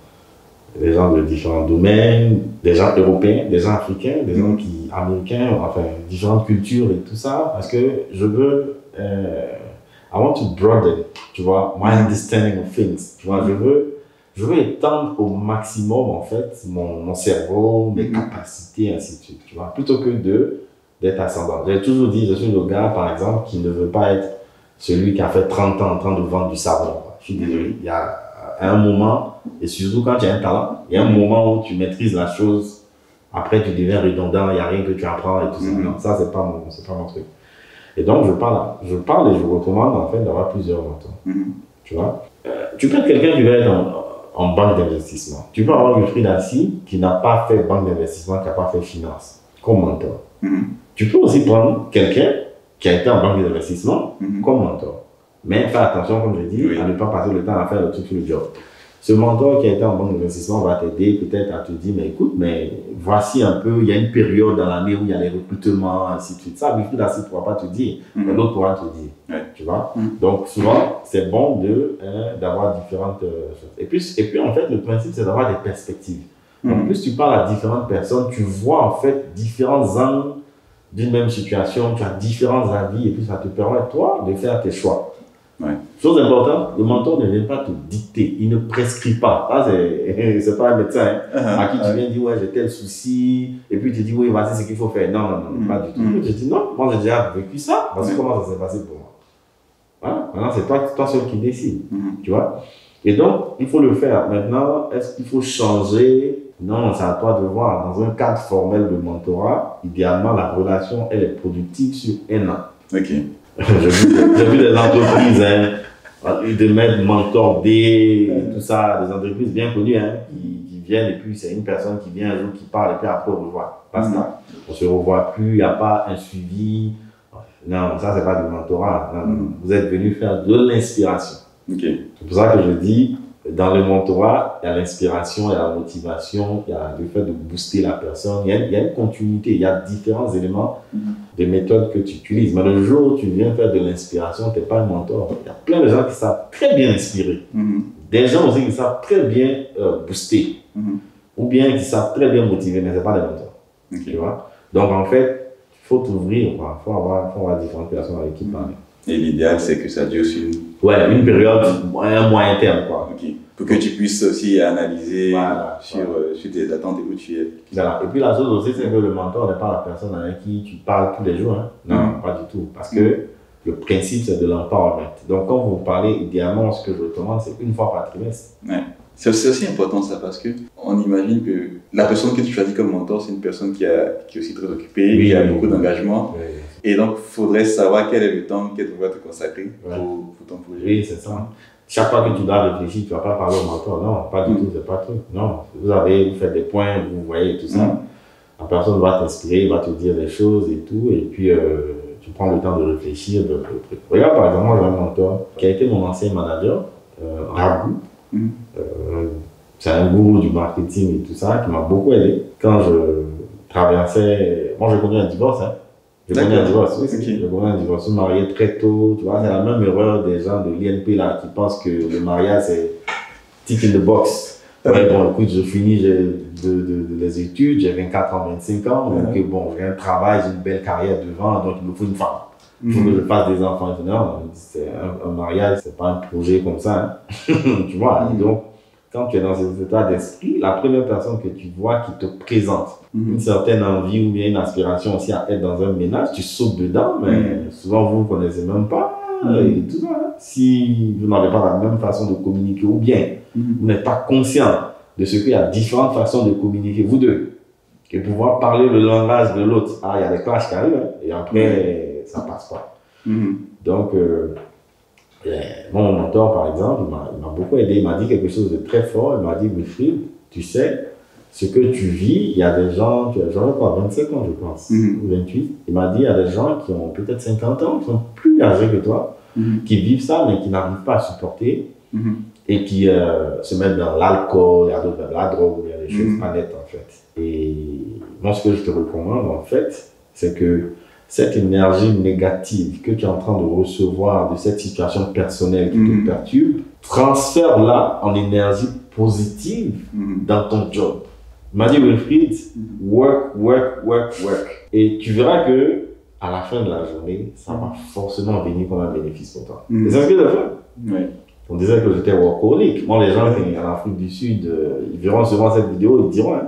des gens de différents domaines, des gens européens, des gens africains, des gens américains, enfin, différentes cultures et tout ça, parce que je veux, I want to broaden, tu vois, my understanding of things, tu vois, je veux étendre au maximum, en fait, mon cerveau, mes capacités, ainsi de suite, tu vois, plutôt que d'être ascendant. J'ai toujours dit, je suis le gars, par exemple, qui ne veut pas être celui qui a fait 30 ans en train de vendre du savon. Je suis désolé, il y a un moment, et surtout quand tu as un talent, il y a un moment où tu maîtrises la chose, après tu deviens redondant, il n'y a rien que tu apprends et tout ça. Non, ça, c'est pas mon truc. Et donc, je parle et je recommande en fait d'avoir plusieurs mentors. Tu vois, tu peux être quelqu'un qui va être en banque d'investissement. Tu peux avoir Wilfried Assis qui n'a pas fait banque d'investissement, qui n'a pas fait finance, comme mentor. Tu peux aussi prendre quelqu'un qui a été en banque d'investissement comme mentor. Mais fais attention, comme je dis, à ne pas passer le temps à faire le truc sur le job. Ce mentor qui a été en banque d'investissement va t'aider peut-être à te dire, mais écoute, mais voici un peu, il y a une période dans l'année où il y a les recrutements, ainsi de suite. Ça, Wilfried Assis ne pourra pas te dire, mais l'autre pourra te dire. Tu vois? Donc, souvent, c'est bon d'avoir différentes choses. Et puis, en fait, le principe, c'est d'avoir des perspectives. Donc, plus tu parles à différentes personnes, tu vois, en fait, différents angles d'une même situation, tu as différents avis, et puis ça te permet, toi, de faire tes choix. Chose importante, le mentor ne vient pas te dicter, il ne prescrit pas. Ça, c'est pas un médecin à qui tu viens dire, ouais, j'ai tel souci, et puis tu dis, oui, voici ce qu'il faut faire. Non, pas du tout. Je dis, non, moi j'ai déjà vécu ça, voici comment ça s'est passé pour moi. Voilà. Maintenant, c'est toi seul qui décide, tu vois. Et donc, il faut le faire. Maintenant, est-ce qu'il faut changer? Non, c'est à toi de voir. Dans un cadre formel de mentorat, idéalement, la relation, elle est productive sur 1 an. J'ai vu des entreprises de mettre mentor D, tout ça, des entreprises bien connues qui viennent et puis c'est une personne qui vient un jour qui parle et puis après on revoit. Basta. On ne se revoit plus, il n'y a pas un suivi. Non, ça c'est pas du mentorat. Non, vous êtes venu faire de l'inspiration. C'est pour ça que je dis, dans le mentorat, il y a l'inspiration, il y a la motivation, il y a le fait de booster la personne, il y a une continuité, il y a différents éléments des méthodes que tu utilises. Mais le jour où tu viens faire de l'inspiration, tu n'es pas un mentor. Il y a plein de gens qui savent très bien inspirer. Des gens aussi qui savent très bien booster. Ou bien qui savent très bien motiver, mais ce n'est pas des mentors. Tu vois? Donc en fait, il faut t'ouvrir, il faut avoir différentes personnes avec qui parler. Et l'idéal, c'est que ça dure sur une période, un moyen terme, quoi. Pour que tu puisses aussi analyser sur tes attentes et où tu es. Voilà. Et puis la chose aussi, c'est que le mentor n'est pas la personne avec qui tu parles tous les jours. Non, pas du tout. Parce que le principe, c'est de l'empowerment. Donc, quand vous parlez, idéalement, ce que je recommande, c'est 1 fois par trimestre. C'est aussi important ça, parce qu'on imagine que la personne que tu choisis comme mentor, c'est une personne qui est aussi très occupée, qui a beaucoup d'engagement. Et donc, il faudrait savoir quel est le temps que tu vas te consacrer pour ton projet. Oui, c'est ça. Chaque fois que tu dois réfléchir, tu ne vas pas parler au mentor. Non, pas du tout, c'est pas tout. Non, vous faites des points, vous voyez tout ça. La personne va t'inspirer, va te dire des choses et tout. Et puis, tu prends le temps de réfléchir. Regarde, par exemple, moi, j'ai un mentor qui a été mon ancien manager, Rabou. C'est un gourou du marketing et tout ça qui m'a beaucoup aidé. Quand je traversais. Moi, j'ai connu un divorce. J'ai connu un divorce, oui. J'ai connu un divorce. Je me suis marié très tôt. Tu vois, c'est la même erreur des gens de l'INP là qui pensent que le mariage c'est tick in the box. Ouais, bon, écoute, je finis les études, j'ai 24 ans, 25 ans. Donc, bon, j'ai un travail, j'ai une belle carrière devant, donc il me faut une femme. Il faut que je fasse des enfants. Non, c'est un mariage, c'est pas un projet comme ça. Tu vois, et donc, quand tu es dans cet état d'esprit, la première personne que tu vois qui te présente une certaine envie ou bien une aspiration aussi à être dans un ménage, tu sautes dedans, mais souvent vous ne connaissez même pas et tout ça. Si vous n'avez pas la même façon de communiquer ou bien vous n'êtes pas conscient de ce qu'il y a différentes façons de communiquer, vous deux, et pouvoir parler le langage de l'autre, il y a des clashs qui arrivent et après ça passe pas. Donc, mon mentor, par exemple, il m'a beaucoup aidé. Il m'a dit quelque chose de très fort. Il m'a dit, Wilfried, tu sais, ce que tu vis, il y a des gens, j'aurais quoi, 25 ans, je pense, ou 28. Il m'a dit, il y a des gens qui ont peut-être 50 ans, qui sont plus âgés que toi, qui vivent ça, mais qui n'arrivent pas à supporter et qui se mettent dans l'alcool, il y a d'autres, la drogue, il y a des choses pas nettes, en fait. Et moi, ce que je te recommande, en fait, c'est que cette énergie négative que tu es en train de recevoir de cette situation personnelle qui te perturbe, transfère-la en énergie positive dans ton job. Il m'a dit, Wilfried, work. Et tu verras que à la fin de la journée, ça va forcément venir comme un bénéfice pour toi. Et c'est ce que j'ai fait. On disait que j'étais workaholic. Moi, les gens qui en Afrique du Sud, ils verront souvent cette vidéo, ils diront,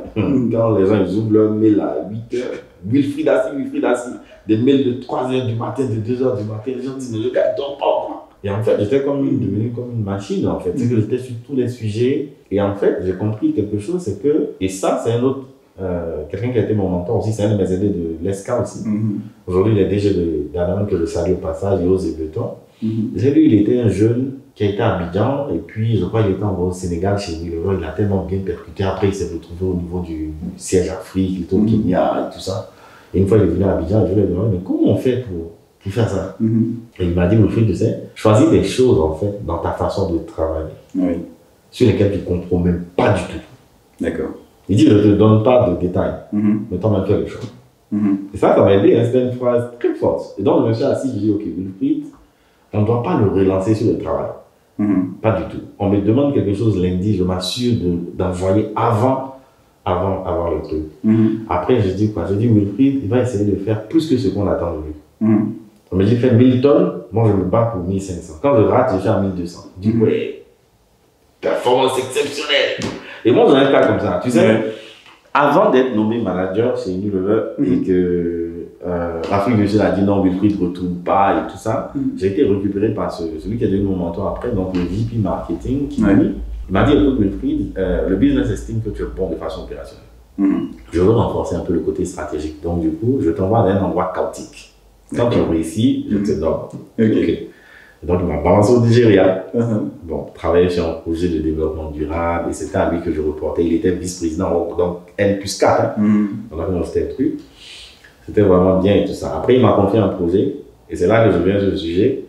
quand les gens ils ouvrent leur mail à 8h, Wilfried assis, des mails de 3h du matin, de 2h du matin, les gens disent, mais le gars dort pas, quoi. Et en fait, j'étais devenu comme une machine, en fait. C'est que j'étais sur tous les sujets. Et en fait, j'ai compris quelque chose, c'est que, et ça, c'est un autre, quelqu'un qui a été mon mentor aussi, c'est un de mes aînés de l'ESCA aussi. Aujourd'hui, il est DG d'Anam, que je salue au passage, et aux Béton. Lui, il était un jeune qui a été à Abidjan, et puis je crois qu'il était au Sénégal chez lui. Il a tellement bien percuté. Après, il s'est retrouvé au niveau du siège Afrique, il était au Kenya et tout ça. Et une fois, il est venu à Abidjan, je lui ai demandé, mais comment on fait pour faire ça? Et il m'a dit, Wilfried, tu sais, choisis des choses, en fait, dans ta façon de travailler, sur lesquelles tu ne compromets pas du tout. D'accord. Il dit, je ne te donne pas de détails, mais toi-même fais les choses. Et ça m'a aidé, c'était une phrase très forte. Et donc, je me suis assis, je dis, ok, Wilfried, on ne doit pas le relancer sur le travail. Pas du tout. On me demande quelque chose lundi, je m'assure d'envoyer avant le truc. Après, je dis quoi? Je dis, Wilfried, il va essayer de faire plus que ce qu'on attend de lui. On me dit, fais 1000 tonnes, moi je me bats pour 1500. Quand je rate, je fais à 1200. Je dis, ouais, performance exceptionnelle. Et moi, j'ai un cas comme ça. Tu sais, avant d'être nommé manager chez Unilever et que l'Afrique du Sud a dit non, Wilfried ne retourne pas et tout ça, j'ai été récupéré par celui qui est devenu mon mentor après, donc le VP marketing, qui m'a dit, écoute Wilfried, le business estime que tu es bon de façon opérationnelle. Je veux renforcer un peu le côté stratégique. Donc du coup, je t'envoie dans un endroit chaotique. Quand tu réussis, je te donne. Okay. Donc il m'a balancé au Nigeria. Bon, travailler sur un projet de développement durable, et c'était à lui que je reportais. Il était vice-président, donc N+4. On a commencé un truc. C'était vraiment bien et tout ça. Après, il m'a confié un projet, et c'est là que je viens sur le sujet.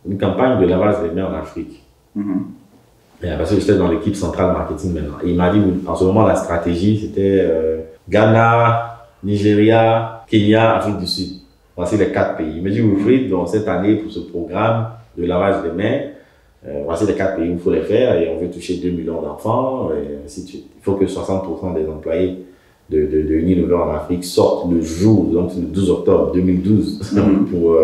Une campagne de lavage des mains en Afrique. Et parce que j'étais dans l'équipe centrale marketing maintenant. Et il m'a dit, en ce moment, la stratégie, c'était Ghana, Nigeria, Kenya, Afrique du Sud. Voici les 4 pays. Il me dit, Wilfried, donc cette année, pour ce programme de lavage des mains, voici les 4 pays où il faut les faire, et on veut toucher 2 millions d'enfants, et ainsi de suite. Il faut que 60% des employés de Unilever en Afrique sortent le jour, donc le 12 octobre 2012, pour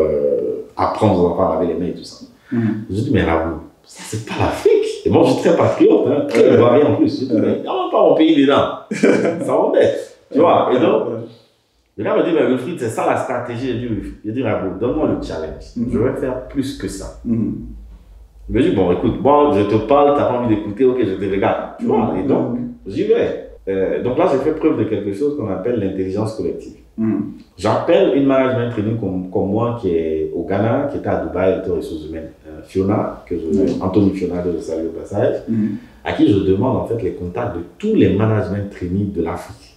apprendre aux enfants à laver les mains et tout ça. Je dis, mais Raoul, ça c'est pas l'Afrique. Et moi je suis très patriote, très varié en plus. Je dis, mais non, pas mon pays dedans. Ça m'embête. Tu vois, et donc, le gars me dit, mais Wilfried, c'est ça la stratégie. Je dis, Raoul, donne-moi le challenge. Je vais faire plus que ça. Il me dit, bon, écoute, moi je te parle, tu n'as pas envie d'écouter, ok, je te regarde. Tu vois, et donc, j'y vais. Donc là, j'ai fait preuve de quelque chose qu'on appelle l'intelligence collective. J'appelle une management training comme moi qui est au Ghana, qui était à Dubaï, elle était aux ressources humaines, Fiona, Anthony Fiona, que je salue au passage, à qui je demande en fait les contacts de tous les management training de l'Afrique.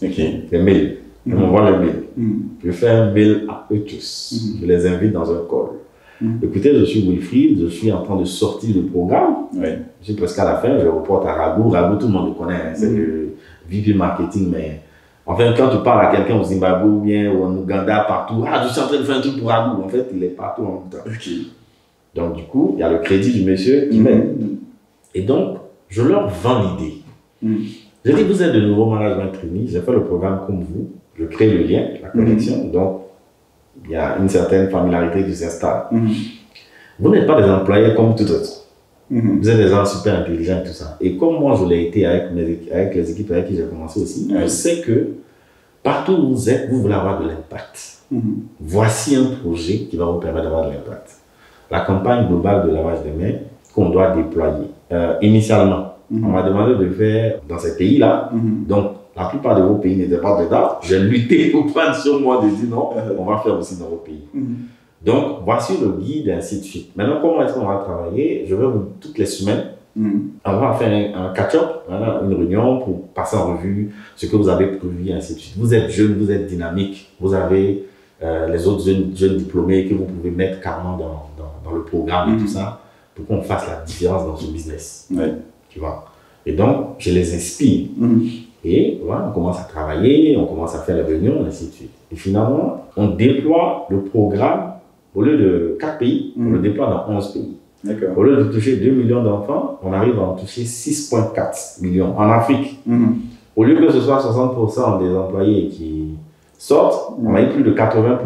Les mails. On m'envoie le mail. Je fais un mail à eux tous. Je les invite dans un call. Écoutez, je suis Wilfried, je suis en train de sortir le programme. Je suis presque à la fin, je reporte à Rabou. Rabou, tout le monde le connaît, hein, c'est le VP marketing, mais enfin, quand tu parles à quelqu'un au Zimbabwe ou bien en Ouganda, partout, je suis en train de faire un truc pour Rabou. En fait, il est partout en même temps. Donc, du coup, il y a le crédit du monsieur qui m'aide. Et donc, je leur vends l'idée. Je dis, vous êtes de nouveau management trainee, j'ai fait le programme comme vous, je crée le lien, la connexion, donc il y a une certaine familiarité qui s'installe. Vous n'êtes pas des employés comme tout autre. Vous êtes des gens super intelligents et tout ça. Et comme moi, je l'ai été avec les équipes avec qui j'ai commencé aussi, je sais que partout où vous êtes, vous voulez avoir de l'impact. Voici un projet qui va vous permettre d'avoir de l'impact. La campagne globale de lavage des mains qu'on doit déployer. Initialement, on m'a demandé de faire dans ces pays-là. Donc, la plupart de vos pays n'étaient pas dedans. J'ai lutté pour prendre sur moi de dire non, on va faire aussi dans vos pays. Donc, voici le guide, et ainsi de suite. Maintenant, comment est-ce qu'on va travailler? Je vais vous, toutes les semaines, on va faire un catch-up, une réunion pour passer en revue ce que vous avez prévu, et ainsi de suite. Vous êtes jeune, vous êtes dynamique, vous avez les autres jeunes diplômés que vous pouvez mettre carrément dans le programme et tout ça, pour qu'on fasse la différence dans ce business. Tu vois? Et donc, je les inspire. Et voilà, on commence à travailler, on commence à faire les réunions, et ainsi de suite. Et finalement, on déploie le programme, au lieu de 4 pays, on le déploie dans 11 pays. Au lieu de toucher 2 millions d'enfants, on arrive à en toucher 6,4 millions en Afrique. Au lieu que ce soit 60% des employés qui sortent, on a eu plus de 80%.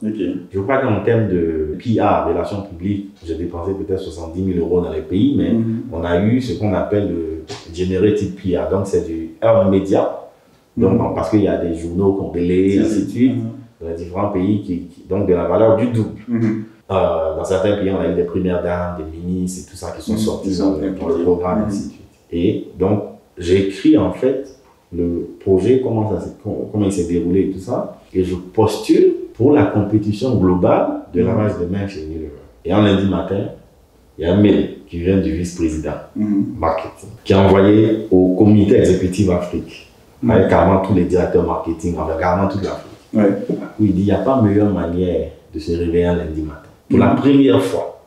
Je crois qu'en termes de PR, relations publiques, j'ai dépensé peut-être 70 000 € dans les pays, mais on a eu ce qu'on appelle le generated PR. Donc, c'est du earned media. Donc, parce qu'il y a des journaux qu'on relaie, ainsi de suite, dans les différents pays, donc de la valeur du double. Dans certains pays, on a eu des premières dames, des ministres et tout ça qui sont sortis dans le programme, ainsi de suite. Et donc, j'ai écrit en fait le projet, comment il s'est déroulé et tout ça, et je postule pour la compétition globale de lavage de mains chez Unilever. Et un lundi matin, il y a un mail qui vient du vice-président marketing, qui a envoyé au comité exécutif Afrique, avec carrément tous les directeurs marketing, avec carrément toute l'Afrique, où il dit, il n'y a pas meilleure manière de se réveiller un lundi matin. Pour la première fois,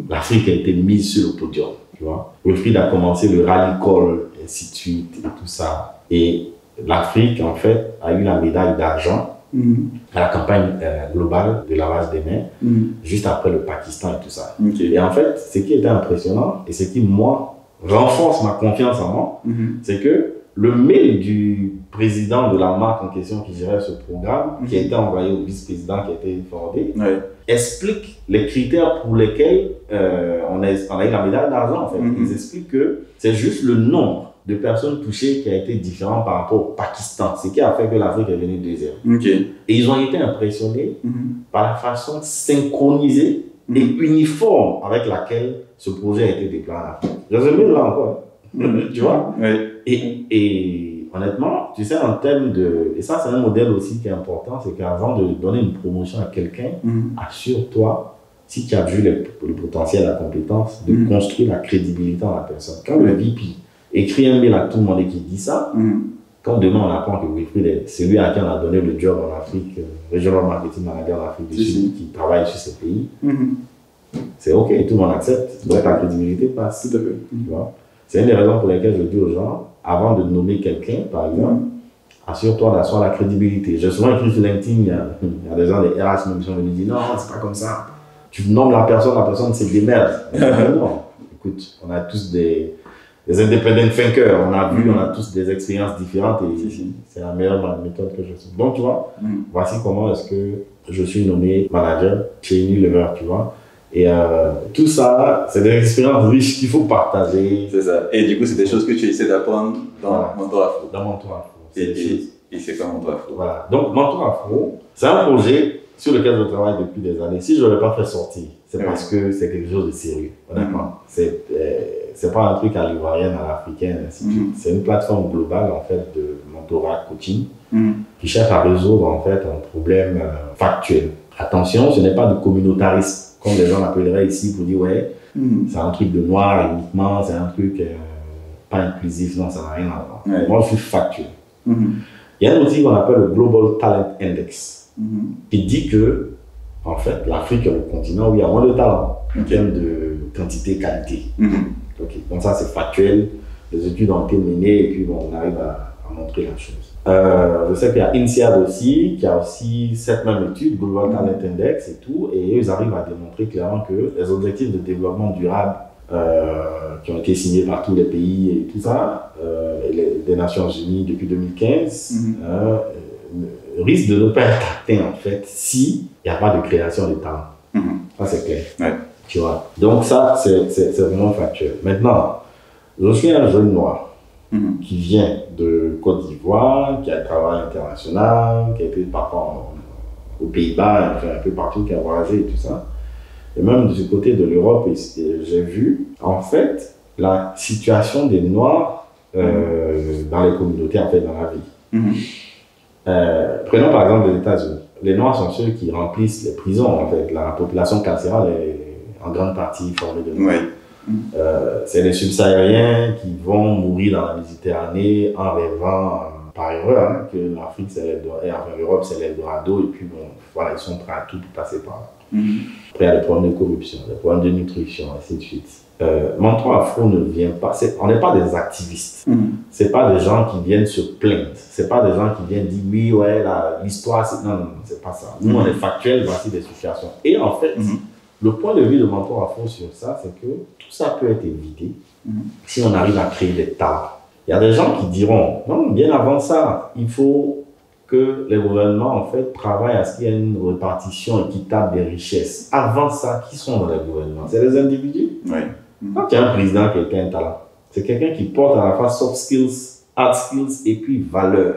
l'Afrique a été mise sur le podium. Tu vois, Wilfried a commencé le rally call, et ainsi de suite, et tout ça. Et l'Afrique, en fait, a eu la médaille d'argent à la campagne globale de lavage des mains, juste après le Pakistan et tout ça. Et en fait, ce qui était impressionnant, et ce qui, moi, renforce ma confiance en moi, c'est que le mail du président de la marque en question qui gérait ce programme, qui a été envoyé au vice-président qui a été fondé, explique les critères pour lesquels on a eu la médaille d'argent. En fait. Ils expliquent que c'est juste le nombre de personnes touchées qui a été différent par rapport au Pakistan, ce qui a fait que l'Afrique est venue deuxième. Et ils ont été impressionnés par la façon synchronisée et uniforme avec laquelle ce projet a été déployé en Afrique. Je vais là encore. Tu vois? Et honnêtement, tu sais, en termes de... Et ça, c'est un modèle aussi qui est important, c'est qu'avant de donner une promotion à quelqu'un, assure-toi, si tu as vu le potentiel, la compétence, de construire la crédibilité en la personne. Quand le VP écrit un mail à tout le monde et qui dit ça, quand demain on apprend que Wilfried est celui à qui on a donné le job en Afrique, Regional Marketing Manager en Afrique du Sud, qui travaille sur ces pays, c'est OK, tout le monde accepte, donc ta crédibilité passe. Tout à fait. Tu vois? C'est une des raisons pour lesquelles je dis aux gens, avant de nommer quelqu'un, par exemple, assure-toi d'asseoir la crédibilité. J'ai souvent écrit sur LinkedIn, il y a des gens, des RH même qui sont venus me dire non, c'est pas comme ça. Tu nommes la personne se démerde. Non, écoute, on a tous des independent thinkers, on a tous des expériences différentes et c'est la meilleure méthode que je trouve. Donc, tu vois, voici comment est-ce que je suis nommé manager chez Unilever, tu vois. Et tout ça, c'est des expériences riches qu'il faut partager. C'est ça. Et du coup, c'est des choses que tu essaies d'apprendre dans Mentor Afro. Dans Mentor Afro. Et c'est quoi Mentor Afro? Voilà. Donc, Mentor Afro, c'est un projet sur lequel je travaille depuis des années. Si je ne l'ai pas fait sortir, c'est parce que c'est quelque chose de sérieux, honnêtement. C'est pas un truc à l'ivoirienne, à l'africaine, ainsi de suite. C'est une plateforme globale, en fait, de mentorat, coaching, qui cherchent à résoudre en fait un problème factuel. Attention, ce n'est pas du communautarisme, comme les gens l'appelleraient ici pour dire ouais, c'est un truc de noir uniquement, c'est un truc pas inclusif, non, ça n'a rien à voir. Moi, je suis factuel. Il y a un outil qu'on appelle le Global Talent Index, qui dit que, en fait, l'Afrique est le continent où il y a moins de talent en termes de quantité, qualité. Donc ça, c'est factuel. Les études ont été menées et puis bon, on arrive à montrer la chose. Je sais qu'il y a INSEAD aussi, qui a aussi cette même étude, Global Talent Index et tout, et ils arrivent à démontrer clairement que les objectifs de développement durable qui ont été signés par tous les pays et tout ça, des Nations Unies depuis 2015, risquent de ne pas être atteints en fait si il n'y a pas de création de talent. Ça c'est clair. Tu vois. Donc ça c'est vraiment factuel. Maintenant, je suis un jeune noir qui vient de Côte d'Ivoire, qui a travaillé international, qui a été parfois aux Pays-Bas, un peu partout, qui a voyagé et tout ça. Et même de ce côté de l'Europe, j'ai vu en fait la situation des Noirs dans les communautés, en fait, dans la vie. Prenons par exemple les États-Unis. Les Noirs sont ceux qui remplissent les prisons, en fait. La population carcérale est en grande partie formée de Noirs. C'est les subsahariens qui vont mourir dans la Méditerranée en rêvant, par erreur, que l'Afrique c'est l'Eldorado, enfin l'Europe c'est l'Eldorado, et puis bon, voilà, ils sont prêts à tout passer par là. Après, il y a des problèmes de corruption, des problèmes de nutrition, ainsi de suite. Mentor Afro ne vient pas, on n'est pas des activistes, c'est pas des gens qui viennent se plaindre, c'est pas des gens qui viennent dire oui, ouais, l'histoire, c'est... Non, c'est pas ça. Nous, on est factuels, voici des situations. Et en fait, le point de vue de Mentor Afro sur ça, c'est que tout ça peut être évité si on arrive à créer des talents. Il y a des gens qui diront, non, bien avant ça, il faut que les gouvernements, en fait, travaillent à ce qu'il y ait une répartition équitable des richesses. Avant ça, qui sont dans les gouvernements? C'est les individus. Quand il y a un président, quelqu'un a un talent, c'est quelqu'un qui porte à la fois soft skills, hard skills et puis valeur.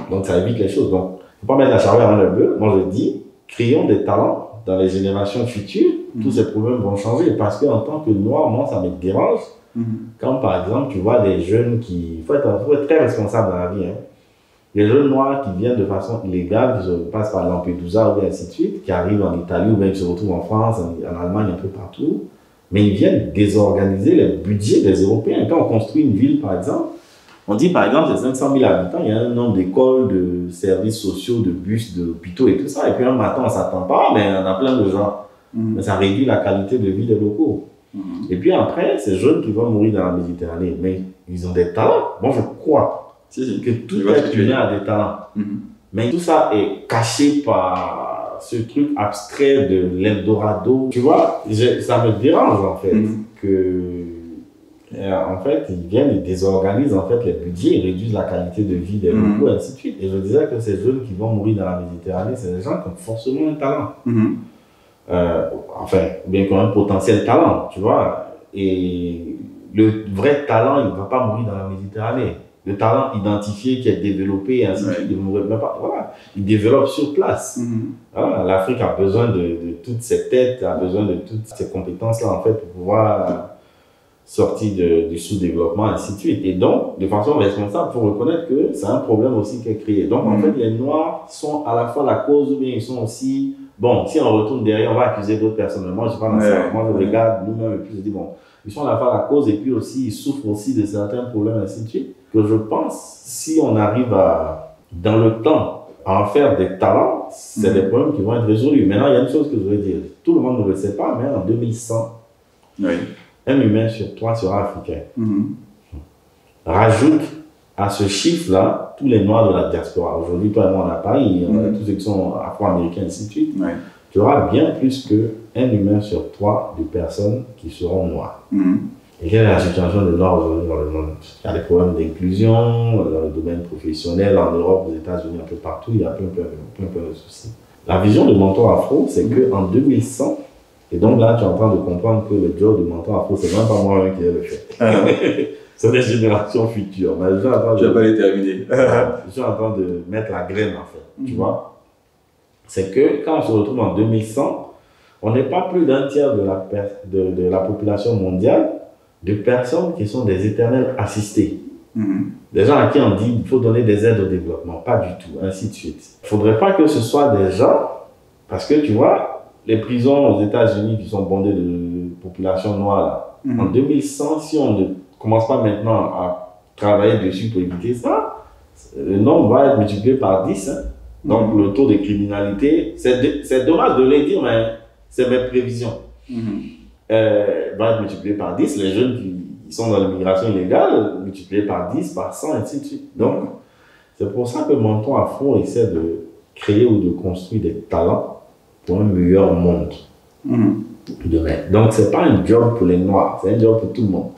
Donc, ça évite les choses. Donc, il ne faut pas mettre la charrue avant le bœuf. Moi, je dis, créons des talents dans les générations futures. Tous ces problèmes vont changer parce qu'en tant que noir, moi, ça me dérange. Quand, par exemple, tu vois des jeunes qui... Il faut être très responsable dans la vie. Les jeunes noirs qui viennent de façon illégale, qui passent par Lampedusa ou ainsi de suite, qui arrivent en Italie ou même qui se retrouvent en France, en Allemagne, un peu partout, mais ils viennent désorganiser les budgets des Européens. Quand on construit une ville, par exemple, on dit par exemple, il y a 500 000 habitants, il y a un nombre d'écoles, de services sociaux, de bus, d'hôpitaux et tout ça. Et puis un matin, on ne s'attend pas, mais on a plein de gens. Mais ça réduit la qualité de vie des locaux. Et puis après, ces jeunes qui vont mourir dans la Méditerranée, mais ils ont des talents. Moi, je crois que tout être humain a des talents. Mais tout ça est caché par ce truc abstrait de l'Eldorado. Tu vois, ça me dérange en fait que... en fait, ils viennent, ils désorganisent en fait les budgets, ils réduisent la qualité de vie des locaux, et ainsi de suite. Et je disais que ces jeunes qui vont mourir dans la Méditerranée, c'est des gens qui ont forcément un talent. Enfin, bien qu'ils ont un potentiel talent, tu vois. Et le vrai talent, il ne va pas mourir dans la Méditerranée. Le talent identifié qui est développé, et ainsi de suite, il ne mourrait pas. Voilà. Il développe sur place. Voilà. L'Afrique a besoin de toutes ces têtes, a besoin de toutes ces compétences-là, en fait, pour pouvoir sortir du sous-développement, ainsi de suite. Et donc, de façon responsable, il faut reconnaître que c'est un problème aussi qui est créé. Donc, en fait, les Noirs sont à la fois la cause, ou bien ils sont aussi... Bon, si on retourne derrière, on va accuser d'autres personnes. Mais moi, je ne suis pas dans ça. Moi, je regarde nous-mêmes et puis je dis, bon, ils sont à la fois la cause et puis aussi, ils souffrent aussi de certains problèmes, ainsi de suite. Que je pense, si on arrive à, dans le temps, à en faire des talents, c'est des problèmes qui vont être résolus. Maintenant, il y a une chose que je veux dire. Tout le monde ne le sait pas, mais en 2100, un humain sur 3 sera africain. Rajoute à ce chiffre-là tous les Noirs de la diaspora. Aujourd'hui, toi et moi, on a Paris, tous ceux qui sont afro-américains, ainsi de suite. Tu auras bien plus qu'un humain sur 3 de personnes qui seront noires. Et quelle est la situation de Nord aujourd'hui dans le monde? Il y a des problèmes d'inclusion, dans le domaine professionnel, en Europe, aux États-Unis, un peu partout, il y a plein de soucis. La vision de Mentor Afro, c'est qu'en 2100, et donc là, tu es en train de comprendre que le job de Mentor Afro, c'est même pas moi qui ai le fait. C'est des générations futures. Mais je n'ai pas les terminer. Je suis en train de mettre la graine, en fait. Tu vois? C'est que quand on se retrouve en 2100, on n'est pas plus d'un tiers de la population mondiale de personnes qui sont des éternels assistés. Des gens à qui on dit qu'il faut donner des aides au développement, pas du tout, ainsi de suite. Il ne faudrait pas que ce soit des gens, parce que tu vois, les prisons aux États-Unis qui sont bondées de population noire, là, en 2100, si on ne commence pas maintenant à travailler dessus pour éviter ça, le nombre va être multiplié par 10. Hein. Donc le taux de criminalité, c'est dommage de le dire, mais c'est mes prévisions. Va être multiplié par 10. Les jeunes qui sont dans l'immigration illégale, multiplié par 10, par 100, et ainsi de suite. Donc, c'est pour ça que Menton Afro essaie de créer ou de construire des talents pour un meilleur monde demain. Donc, ce n'est pas un job pour les Noirs, c'est un job pour tout le monde.